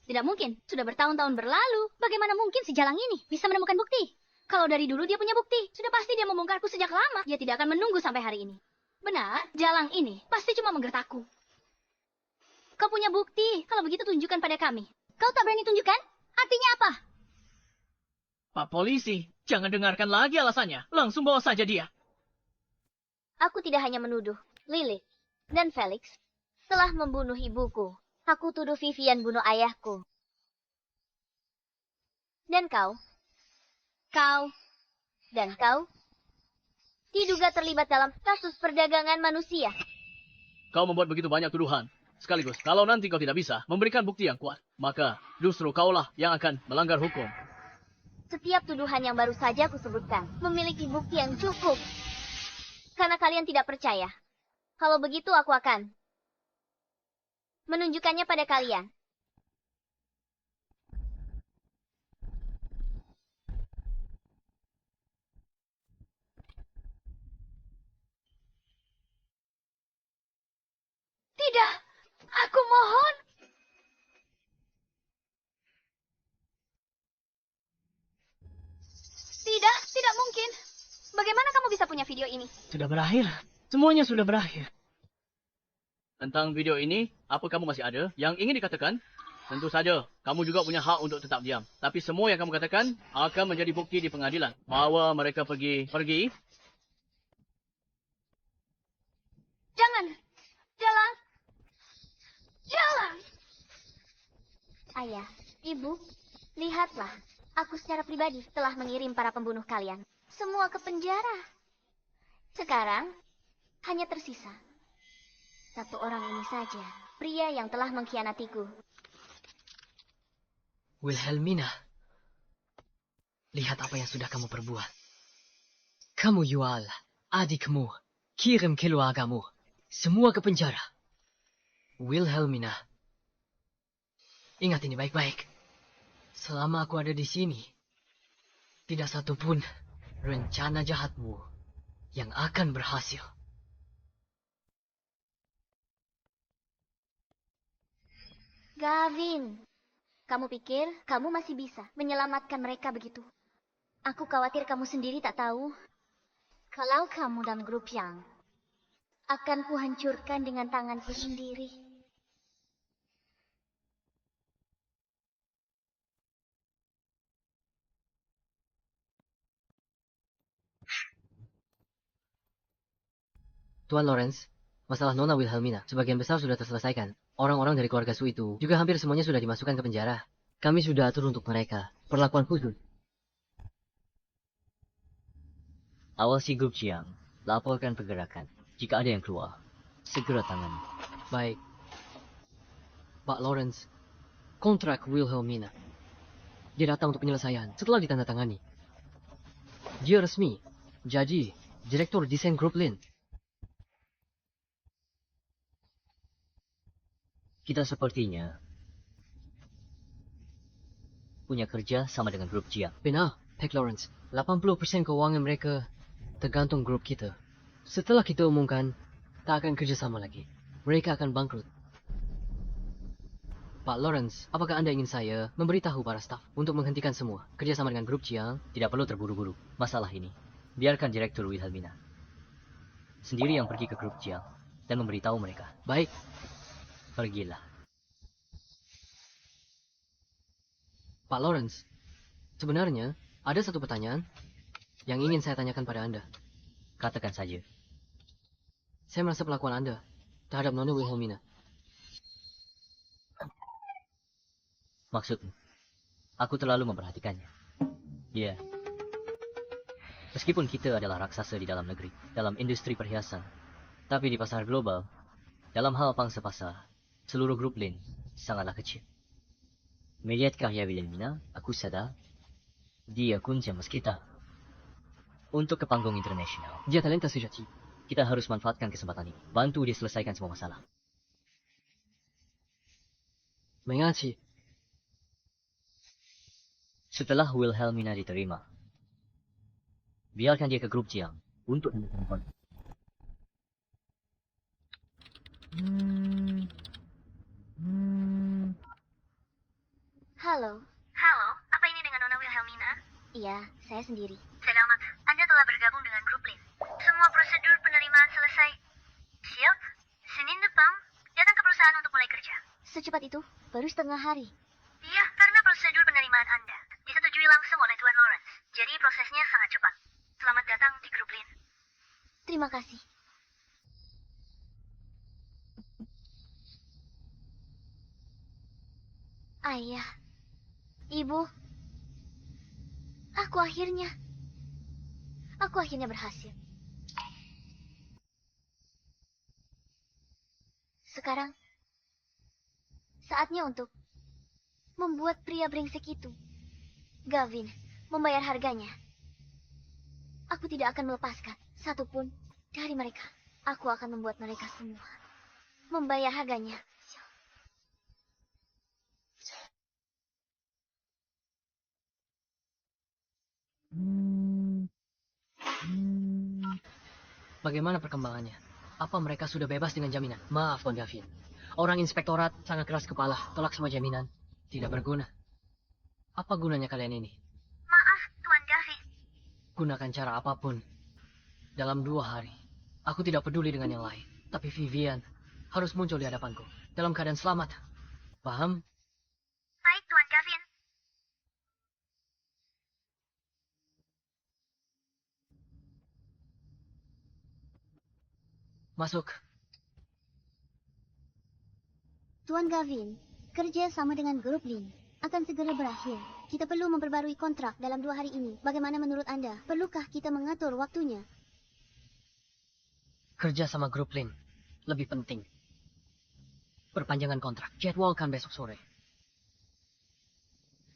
A: Tidak mungkin. Sudah bertahun-tahun berlalu. Bagaimana mungkin si Jalang ini bisa menemukan bukti? Kalau dari dulu dia punya bukti, sudah pasti dia membongkarku sejak lama. Dia tidak akan menunggu sampai hari ini. Benar, Jalang ini pasti cuma menggertakku. Kau punya bukti. Kalau begitu tunjukkan pada kami. Kau tak berani tunjukkan? Artinya apa?
I: Pak polisi, jangan dengarkan lagi alasannya. Langsung bawa saja dia.
A: Aku tidak hanya menuduh Lilith dan Felix telah membunuh ibuku. Aku tuduh Vivian bunuh ayahku. Dan kau, dan kau diduga terlibat dalam kasus perdagangan manusia.
H: Kau membuat begitu banyak tuduhan. Sekaligus, kalau nanti kau tidak bisa memberikan bukti yang kuat, maka justru kaulah yang akan melanggar hukum.
A: Setiap tuduhan yang baru saja aku sebutkan memiliki bukti yang cukup. Karena kalian tidak percaya. Kalau begitu aku akan menunjukkannya pada kalian. Tidak, aku mohon. Tidak mungkin. Bagaimana kamu bisa punya video ini?
I: Sudah berakhir. Semuanya sudah berakhir.
H: Tentang video ini, apa kamu masih ada yang ingin dikatakan? Tentu saja, kamu juga punya hak untuk tetap diam. Tapi semua yang kamu katakan akan menjadi bukti di pengadilan. Bawa mereka pergi.
A: Jangan. Jalan. Ayah, ibu, lihatlah. Aku secara pribadi telah mengirim para pembunuh kalian. Semua ke penjara. Sekarang, hanya tersisa satu orang ini saja. Pria yang telah mengkhianatiku.
C: Wilhelmina, lihat apa yang sudah kamu perbuat. Kamu jual adikmu, kirim keluargamu, semua ke penjara. Wilhelmina, ingat ini baik-baik. Selama aku ada di sini, tidak satu pun rencana jahatmu yang akan berhasil.
A: Gavin, kamu pikir kamu masih bisa menyelamatkan mereka begitu? Aku khawatir kamu sendiri tak tahu. Kalau kamu dan grup yang akan kuhancurkan dengan tanganku sendiri.
C: Tuan Lawrence, masalah Nona Wilhelmina sebagian besar sudah terselesaikan. Orang-orang dari keluarga Su itu juga hampir semuanya sudah dimasukkan ke penjara. Kami sudah atur untuk mereka perlakuan khusus.
F: Awasi grup Jiang. Laporkan pergerakan. Jika ada yang keluar, segera tangani.
C: Baik. Pak Lawrence, kontrak Wilhelmina. Dia datang untuk penyelesaian setelah ditandatangani. Dia resmi jadi Direktur Desain Grup Lin.
F: Kita sepertinya punya kerja sama dengan grup Jiang.
C: Benar, Pak Lawrence. 80% keuangan mereka tergantung grup kita. Setelah kita umumkan, tak akan kerjasama lagi. Mereka akan bangkrut. Pak Lawrence, apakah Anda ingin saya memberitahu para staf untuk menghentikan semua kerjasama dengan grup Jiang?
F: Tidak perlu terburu-buru. Masalah ini, biarkan Direktur Wilhelmina sendiri yang pergi ke grup Jiang dan memberitahu mereka.
C: Baik.
F: Pergilah.
C: Pak Lawrence, sebenarnya ada satu pertanyaan yang ingin saya tanyakan pada Anda.
F: Katakan saja.
C: Saya merasa perlakuan Anda terhadap Nona Wilhelmina.
F: Maksudmu, aku terlalu memperhatikannya. Ya. Meskipun kita adalah raksasa di dalam negeri, dalam industri perhiasan, tapi di pasar global, dalam hal pangsa pasar, seluruh grup Lin sangatlah kecil. Melihat karya Wilhelmina, aku sadar dia kunci emas kita untuk ke panggung internasional.
C: Dia talenta sejati.
F: Kita harus manfaatkan kesempatan ini, bantu dia selesaikan semua masalah.
C: Mengaci.
F: Setelah Wilhelmina diterima, biarkan dia ke grup Jiang untuk menentukan.
A: Halo.
E: Halo, apa ini dengan Nona Wilhelmina?
A: Iya, saya sendiri.
E: Selamat, Anda telah bergabung dengan grup Lin. Semua prosedur penerimaan selesai. Siap? Senin depan, datang ke perusahaan untuk mulai kerja.
A: Secepat itu, baru setengah hari.
E: Iya, karena prosedur penerimaan Anda disetujui langsung oleh Tuan Lawrence. Jadi prosesnya sangat cepat. Selamat datang di grup Lin.
A: Terima kasih. Ayah. Ibu. Aku akhirnya berhasil. Sekarang, saatnya untuk membuat pria brengsek itu, Gavin, membayar harganya. Aku tidak akan melepaskan satupun dari mereka. Aku akan membuat mereka semua membayar harganya.
C: Bagaimana perkembangannya? Apa mereka sudah bebas dengan jaminan? Maaf, Tuan Gavin. Orang inspektorat sangat keras kepala, tolak semua jaminan. Tidak berguna. Apa gunanya kalian ini?
E: Maaf, Tuan Gavin.
C: Gunakan cara apapun. Dalam 2 hari, aku tidak peduli dengan yang lain. Tapi Vivian harus muncul di hadapanku dalam keadaan selamat. Paham?
E: Baik, Tuan Gavin.
C: Masuk.
A: Tuan Gavin, kerja sama dengan grup Lin akan segera berakhir. Kita perlu memperbarui kontrak dalam 2 hari ini. Bagaimana menurut Anda? Perlukah kita mengatur waktunya?
C: Kerja sama grup Lin lebih penting. Perpanjangan kontrak. Jadwalkan besok sore.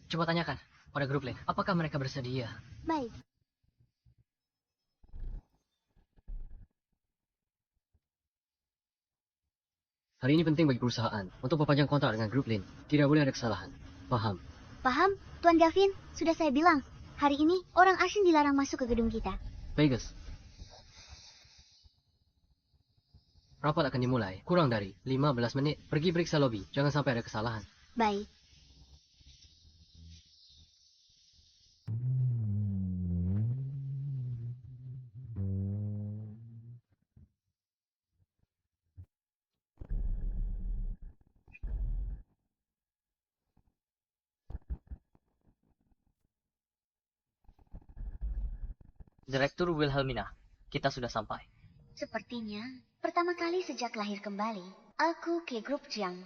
C: Coba tanyakan pada grup Lin, apakah mereka bersedia?
A: Baik.
C: Hari ini penting bagi perusahaan untuk perpanjang kontrak dengan grup Lin. Tidak boleh ada kesalahan. Paham?
A: Paham, Tuan Gavin? Sudah saya bilang, hari ini orang asing dilarang masuk ke gedung kita.
C: Vegas. Rapat akan dimulai kurang dari 15 menit. Pergi periksa lobi. Jangan sampai ada kesalahan.
A: Baik.
F: Direktur Wilhelmina, kita sudah sampai.
A: Sepertinya, pertama kali sejak lahir kembali, aku ke grup Jiang.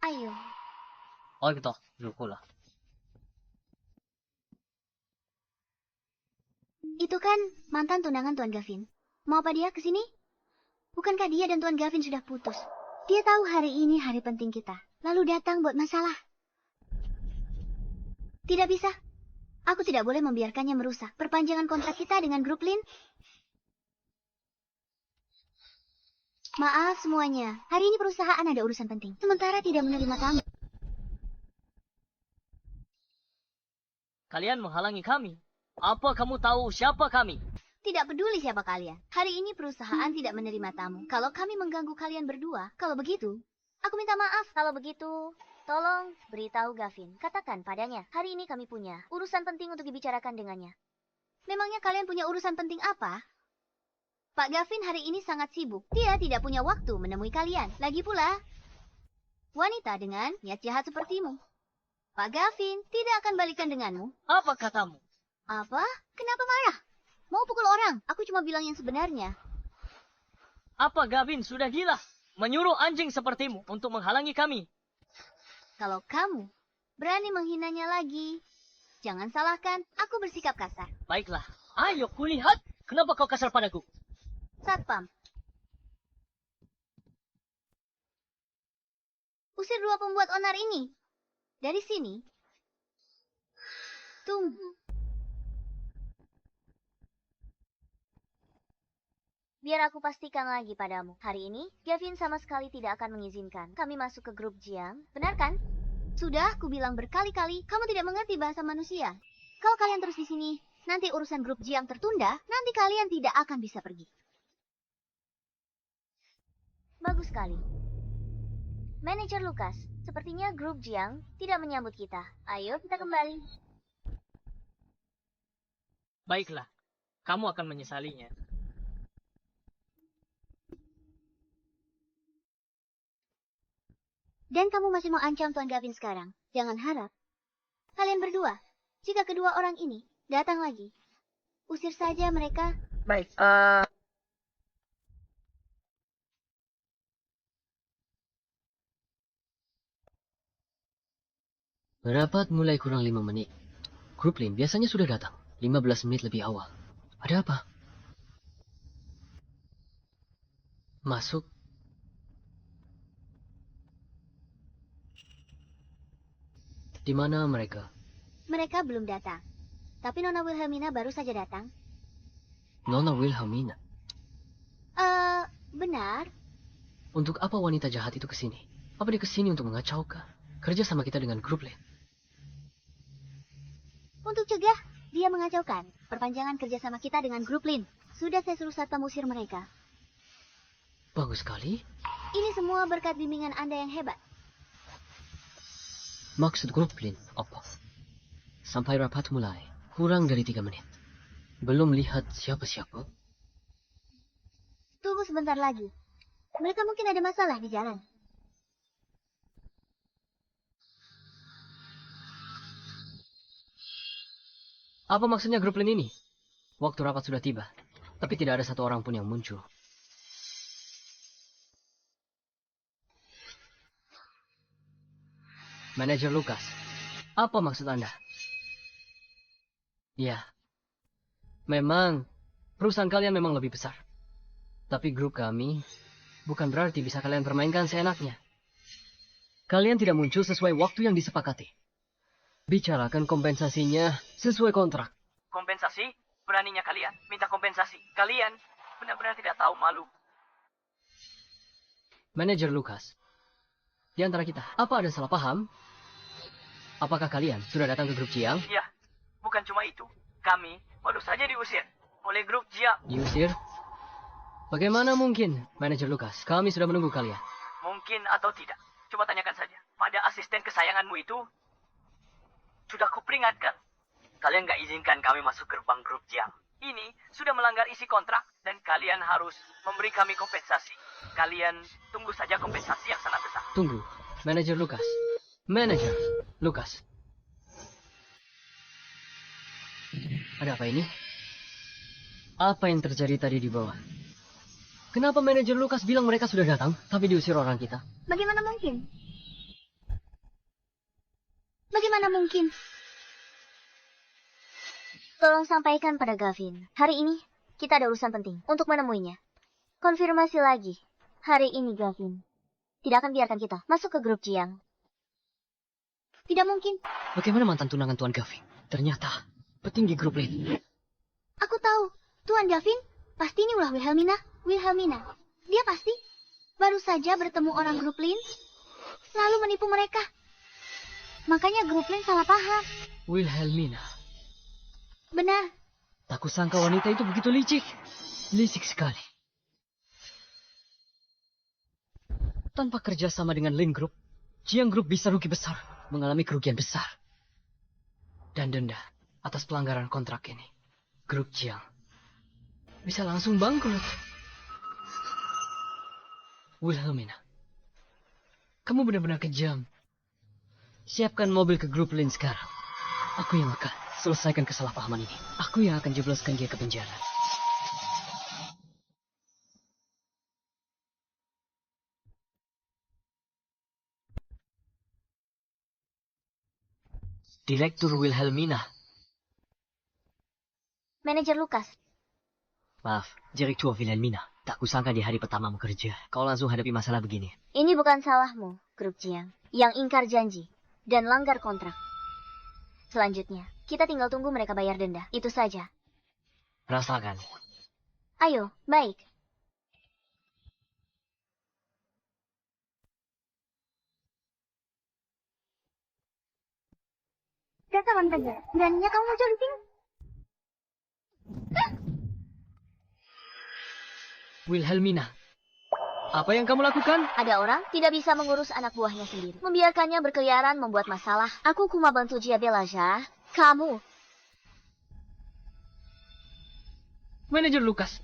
A: Ayo.
F: Oh gitu, dulu lah.
A: Itu kan mantan tunangan Tuan Gavin. Mau apa dia ke sini? Bukankah dia dan Tuan Gavin sudah putus? Dia tahu hari ini hari penting kita. Lalu datang buat masalah. Tidak bisa. Aku tidak boleh membiarkannya merusak perpanjangan kontrak kita dengan grup Lin. Maaf semuanya. Hari ini perusahaan ada urusan penting. Sementara tidak menerima tamu.
B: Kalian menghalangi kami. Apa kamu tahu siapa kami?
A: Tidak peduli siapa kalian. Hari ini perusahaan tidak menerima tamu. Kalau kami mengganggu kalian berdua, kalau begitu, aku minta maaf. Kalau begitu, tolong beritahu Gavin. Katakan padanya, hari ini kami punya urusan penting untuk dibicarakan dengannya. Memangnya kalian punya urusan penting apa? Pak Gavin hari ini sangat sibuk. Dia tidak punya waktu menemui kalian. Lagi pula, wanita dengan niat jahat sepertimu. Pak Gavin tidak akan balikan denganmu.
B: Apa katamu?
A: Apa? Kenapa marah? Mau pukul orang? Aku cuma bilang yang sebenarnya.
B: Apa Gavin sudah gila? Menyuruh anjing sepertimu untuk menghalangi kami.
A: Kalau kamu berani menghinanya lagi, jangan salahkan aku bersikap kasar.
B: Baiklah, ayo kulihat. Kenapa kau kasar padaku?
A: Satpam. Usir dua pembuat onar ini. Dari sini. Tunggu. Biar aku pastikan lagi padamu. Hari ini, Gavin sama sekali tidak akan mengizinkan kami masuk ke grup Jiang. Benar kan? Sudah, aku bilang berkali-kali, kamu tidak mengerti bahasa manusia. Kalau kalian terus di sini, nanti urusan grup Jiang tertunda, nanti kalian tidak akan bisa pergi. Bagus sekali. Manajer Lukas, sepertinya grup Jiang tidak menyambut kita. Ayo kita kembali.
B: Baiklah, kamu akan menyesalinya.
A: Dan kamu masih mau ancam Tuan Gavin sekarang. Jangan harap. Kalian berdua, jika kedua orang ini datang lagi, usir saja mereka.
D: Baik,
C: Rapat mulai kurang 5 menit. Grup Lin biasanya sudah datang 15 menit lebih awal. Ada apa? Masuk. Di mana mereka?
A: Mereka belum datang. Tapi Nona Wilhelmina baru saja datang.
C: Nona Wilhelmina.
A: Benar.
C: Untuk apa wanita jahat itu kesini? Apa dia kesini untuk mengacaukan kerja sama kita dengan grup Lin?
A: Untuk cegah, dia mengacaukan perpanjangan kerjasama kita dengan grup Lin. Sudah saya suruh satpam usir mereka.
C: Bagus sekali.
A: Ini semua berkat bimbingan Anda yang hebat.
C: Maksud grup Lin apa? Sampai rapat mulai, kurang dari 3 menit. Belum lihat siapa-siapa.
A: Tunggu sebentar lagi. Mereka mungkin ada masalah di jalan.
C: Apa maksudnya grup Lin ini? Waktu rapat sudah tiba, tapi tidak ada satu orang pun yang muncul. Manajer Lukas, apa maksud Anda? Ya, memang perusahaan kalian memang lebih besar. Tapi grup kami bukan berarti bisa kalian permainkan seenaknya. Kalian tidak muncul sesuai waktu yang disepakati. Bicarakan kompensasinya sesuai kontrak.
B: Kompensasi? Beraninya kalian minta kompensasi. Kalian benar-benar tidak tahu malu.
C: Manajer Lukas, di antara kita, apa ada salah paham? Apakah kalian sudah datang ke grup Jiang?
B: Ya, bukan cuma itu. Kami baru saja diusir oleh grup Jiang.
C: Diusir? Bagaimana mungkin, Manajer Lukas? Kami sudah menunggu kalian.
B: Mungkin atau tidak. Coba tanyakan saja. Pada asisten kesayanganmu itu, sudah kuperingatkan.
G: Kalian nggak izinkan kami masuk gerbang grup Jiang.
B: Ini sudah melanggar isi kontrak dan kalian harus memberi kami kompensasi. Kalian tunggu saja kompensasi yang sangat besar.
C: Tunggu, Manajer Lukas. Manajer Lukas. Ada apa ini? Apa yang terjadi tadi di bawah? Kenapa Manajer Lukas bilang mereka sudah datang, tapi diusir orang kita?
A: Bagaimana mungkin? Bagaimana mungkin? Tolong sampaikan pada Gavin. Hari ini, kita ada urusan penting untuk menemuinya. Konfirmasi lagi. Hari ini, Gavin. Tidak akan biarkan kita masuk ke grup Jiang. Tidak mungkin.
C: Bagaimana mantan tunangan Tuan Gavin? Ternyata petinggi grup Lin.
A: Aku tahu. Tuan Gavin, pasti ini ulah Wilhelmina. Wilhelmina. Dia pasti baru saja bertemu orang grup Lin, lalu menipu mereka. Makanya grup Lin salah paham.
C: Wilhelmina.
A: Benar.
C: Tak kusangka wanita itu begitu licik. Licik sekali. Tanpa kerjasama dengan Lin Group, Jiang Group bisa rugi besar, mengalami kerugian besar. Dan denda atas pelanggaran kontrak ini. Grup Jiang bisa langsung bangkrut. Wilhelmina, kamu benar-benar kejam. Siapkan mobil ke grup Lin sekarang. Aku yang akan selesaikan kesalahpahaman ini. Aku yang akan jebloskan dia ke penjara.
F: Direktur Wilhelmina.
A: Manajer Lukas.
F: Maaf, Direktur Wilhelmina. Tak kusangka di hari pertama bekerja, kau langsung hadapi masalah begini.
A: Ini bukan salahmu, grup Jiang, yang ingkar janji dan langgar kontrak. Selanjutnya, kita tinggal tunggu mereka bayar denda. Itu saja.
F: Rasakan.
A: Ayo, baik. Dasar wanita jahat. Beraninya kamu muncul di sini.
C: Wilhelmina, apa yang kamu lakukan?
A: Ada orang tidak bisa mengurus anak buahnya sendiri. Membiarkannya berkeliaran membuat masalah. Aku cuma bantu dia Belaja. Kamu.
C: Manajer Lukas.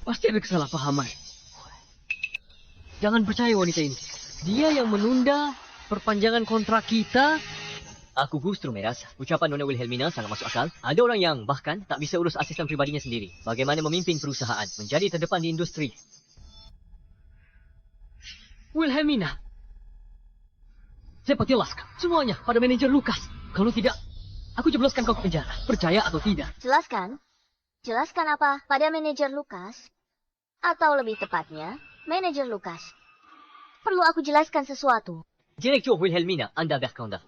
C: Pasti ada kesalahpahaman. Jangan percaya wanita ini. Dia yang menunda perpanjangan kontrak kita.
F: Aku justru merasa ucapan Nona Wilhelmina sangat masuk akal. Ada orang yang bahkan tak bisa urus asisten pribadinya sendiri. Bagaimana memimpin perusahaan, menjadi terdepan di industri.
C: Wilhelmina. Saya jelaskan semuanya pada manajer Lukas. Kalau tidak, aku jebloskan kau ke penjara. Percaya atau tidak?
A: Jelaskan. Jelaskan apa pada manajer Lukas? Atau lebih tepatnya, manajer Lukas. Perlu aku jelaskan sesuatu.
F: Direktur Wilhelmina, Anda berkata.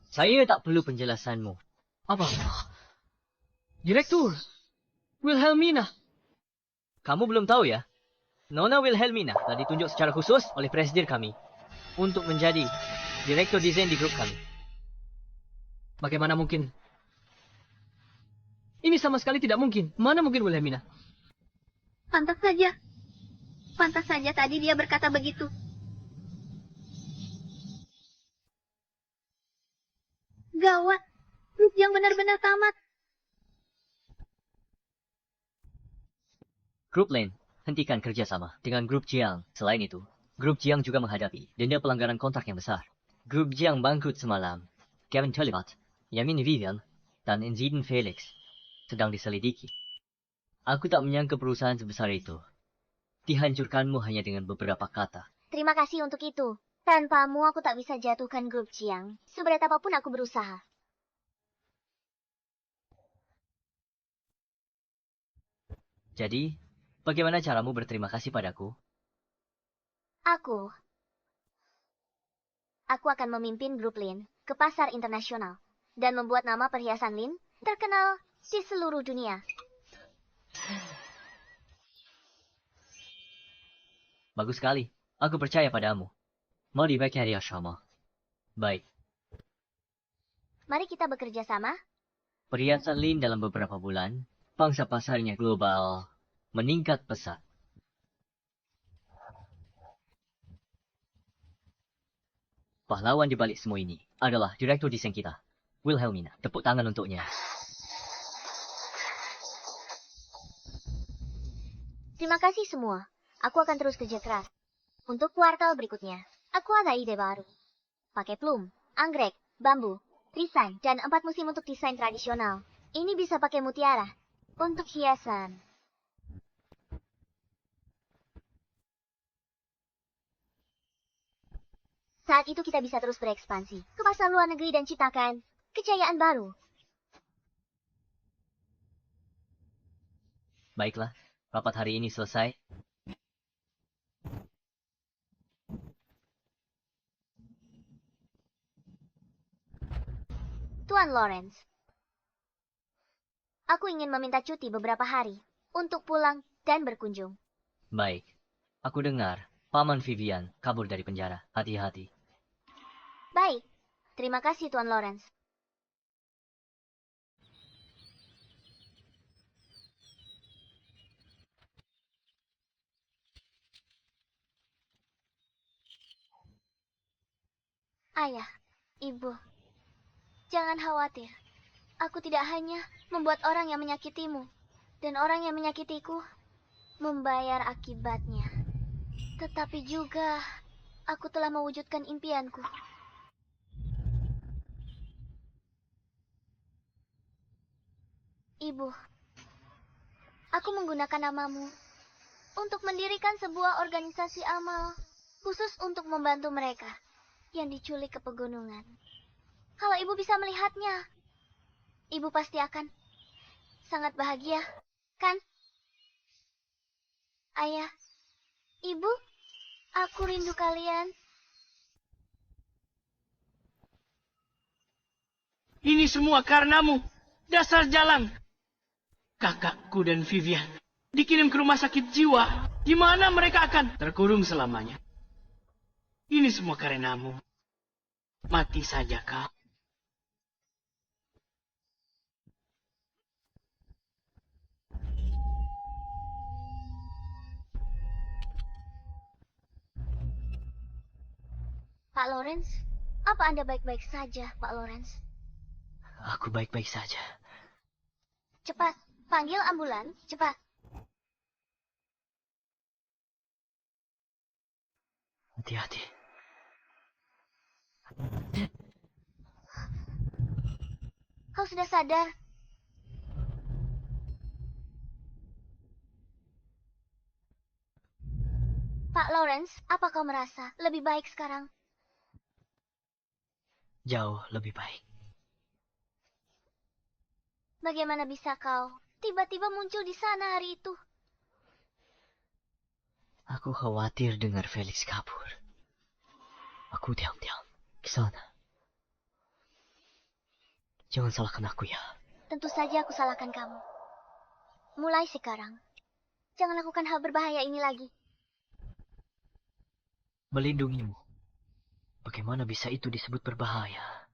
F: Saya tak perlu penjelasanmu.
C: Apa? Direktur Wilhelmina.
F: Kamu belum tahu ya? Nona Wilhelmina telah ditunjuk secara khusus oleh presiden kami untuk menjadi direktur desain di grup kami.
C: Bagaimana mungkin? Ini sama sekali tidak mungkin. Mana mungkin Wilhelmina?
E: Pantas saja. Pantas saja tadi dia berkata begitu. Gawat. Grup yang benar-benar tamat.
F: Grup Lin, hentikan kerjasama dengan Grup Jiang. Selain itu, Grup Jiang juga menghadapi denda pelanggaran kontrak yang besar. Grup Jiang bangkrut semalam. Kevin terlibat, Yamin Vivian, dan Enziden Felix sedang diselidiki. Aku tak menyangka perusahaan sebesar itu dihancurkanmu hanya dengan beberapa kata.
A: Terima kasih untuk itu. Tanpamu aku tak bisa jatuhkan grup Jiang. Seberat apapun aku berusaha.
F: Jadi, bagaimana caramu berterima kasih padaku?
A: Aku akan memimpin grup Lin ke pasar internasional dan membuat nama perhiasan Lin terkenal di seluruh dunia.
F: Bagus sekali. Aku percaya padamu. Mari bekerja sama. Baik.
A: Mari kita bekerja sama.
F: Perhiasan Lin dalam beberapa bulan, pangsa pasarnya global meningkat pesat. Pahlawan di balik semua ini adalah direktur desain kita, Wilhelmina. Tepuk tangan untuknya.
A: Terima kasih semua. Aku akan terus kerja keras. Untuk kuartal berikutnya, aku ada ide baru. Pakai plum, anggrek, bambu, desain, dan 4 musim untuk desain tradisional. Ini bisa pakai mutiara untuk hiasan. Saat itu kita bisa terus berekspansi ke pasar luar negeri dan ciptakan kejayaan baru.
F: Baiklah, rapat hari ini selesai.
A: Tuan Lawrence, aku ingin meminta cuti beberapa hari untuk pulang dan berkunjung.
F: Baik, aku dengar Paman Vivian kabur dari penjara. Hati-hati.
A: Baik, terima kasih Tuan Lawrence. Ayah, Ibu, jangan khawatir. Aku tidak hanya membuat orang yang menyakitimu, dan orang yang menyakitiku membayar akibatnya. Tetapi juga, aku telah mewujudkan impianku. Ibu, aku menggunakan namamu untuk mendirikan sebuah organisasi amal khusus untuk membantu mereka yang diculik ke pegunungan. Kalau ibu bisa melihatnya, ibu pasti akan sangat bahagia, kan? Ayah, ibu, aku rindu kalian.
D: Ini semua karenamu. Dasar jalan. Kakakku dan Vivian dikirim ke rumah sakit jiwa, di mana mereka akan terkurung selamanya. Ini semua karenamu. Mati saja kau.
A: Pak Lawrence, apa Anda baik-baik saja, Pak Lawrence?
F: Aku baik-baik saja.
A: Cepat, panggil ambulan, cepat.
F: Hati-hati.
A: Kau sudah sadar? Pak Lawrence, apa kau merasa lebih baik sekarang?
F: Jauh lebih baik.
A: Bagaimana bisa kau tiba-tiba muncul di sana hari itu?
F: Aku khawatir dengar Felix kabur. Aku diam-diam ke sana. Jangan salahkan aku ya.
A: Tentu saja aku salahkan kamu. Mulai sekarang, jangan lakukan hal berbahaya ini lagi.
F: Melindungimu. Bagaimana bisa itu disebut berbahaya?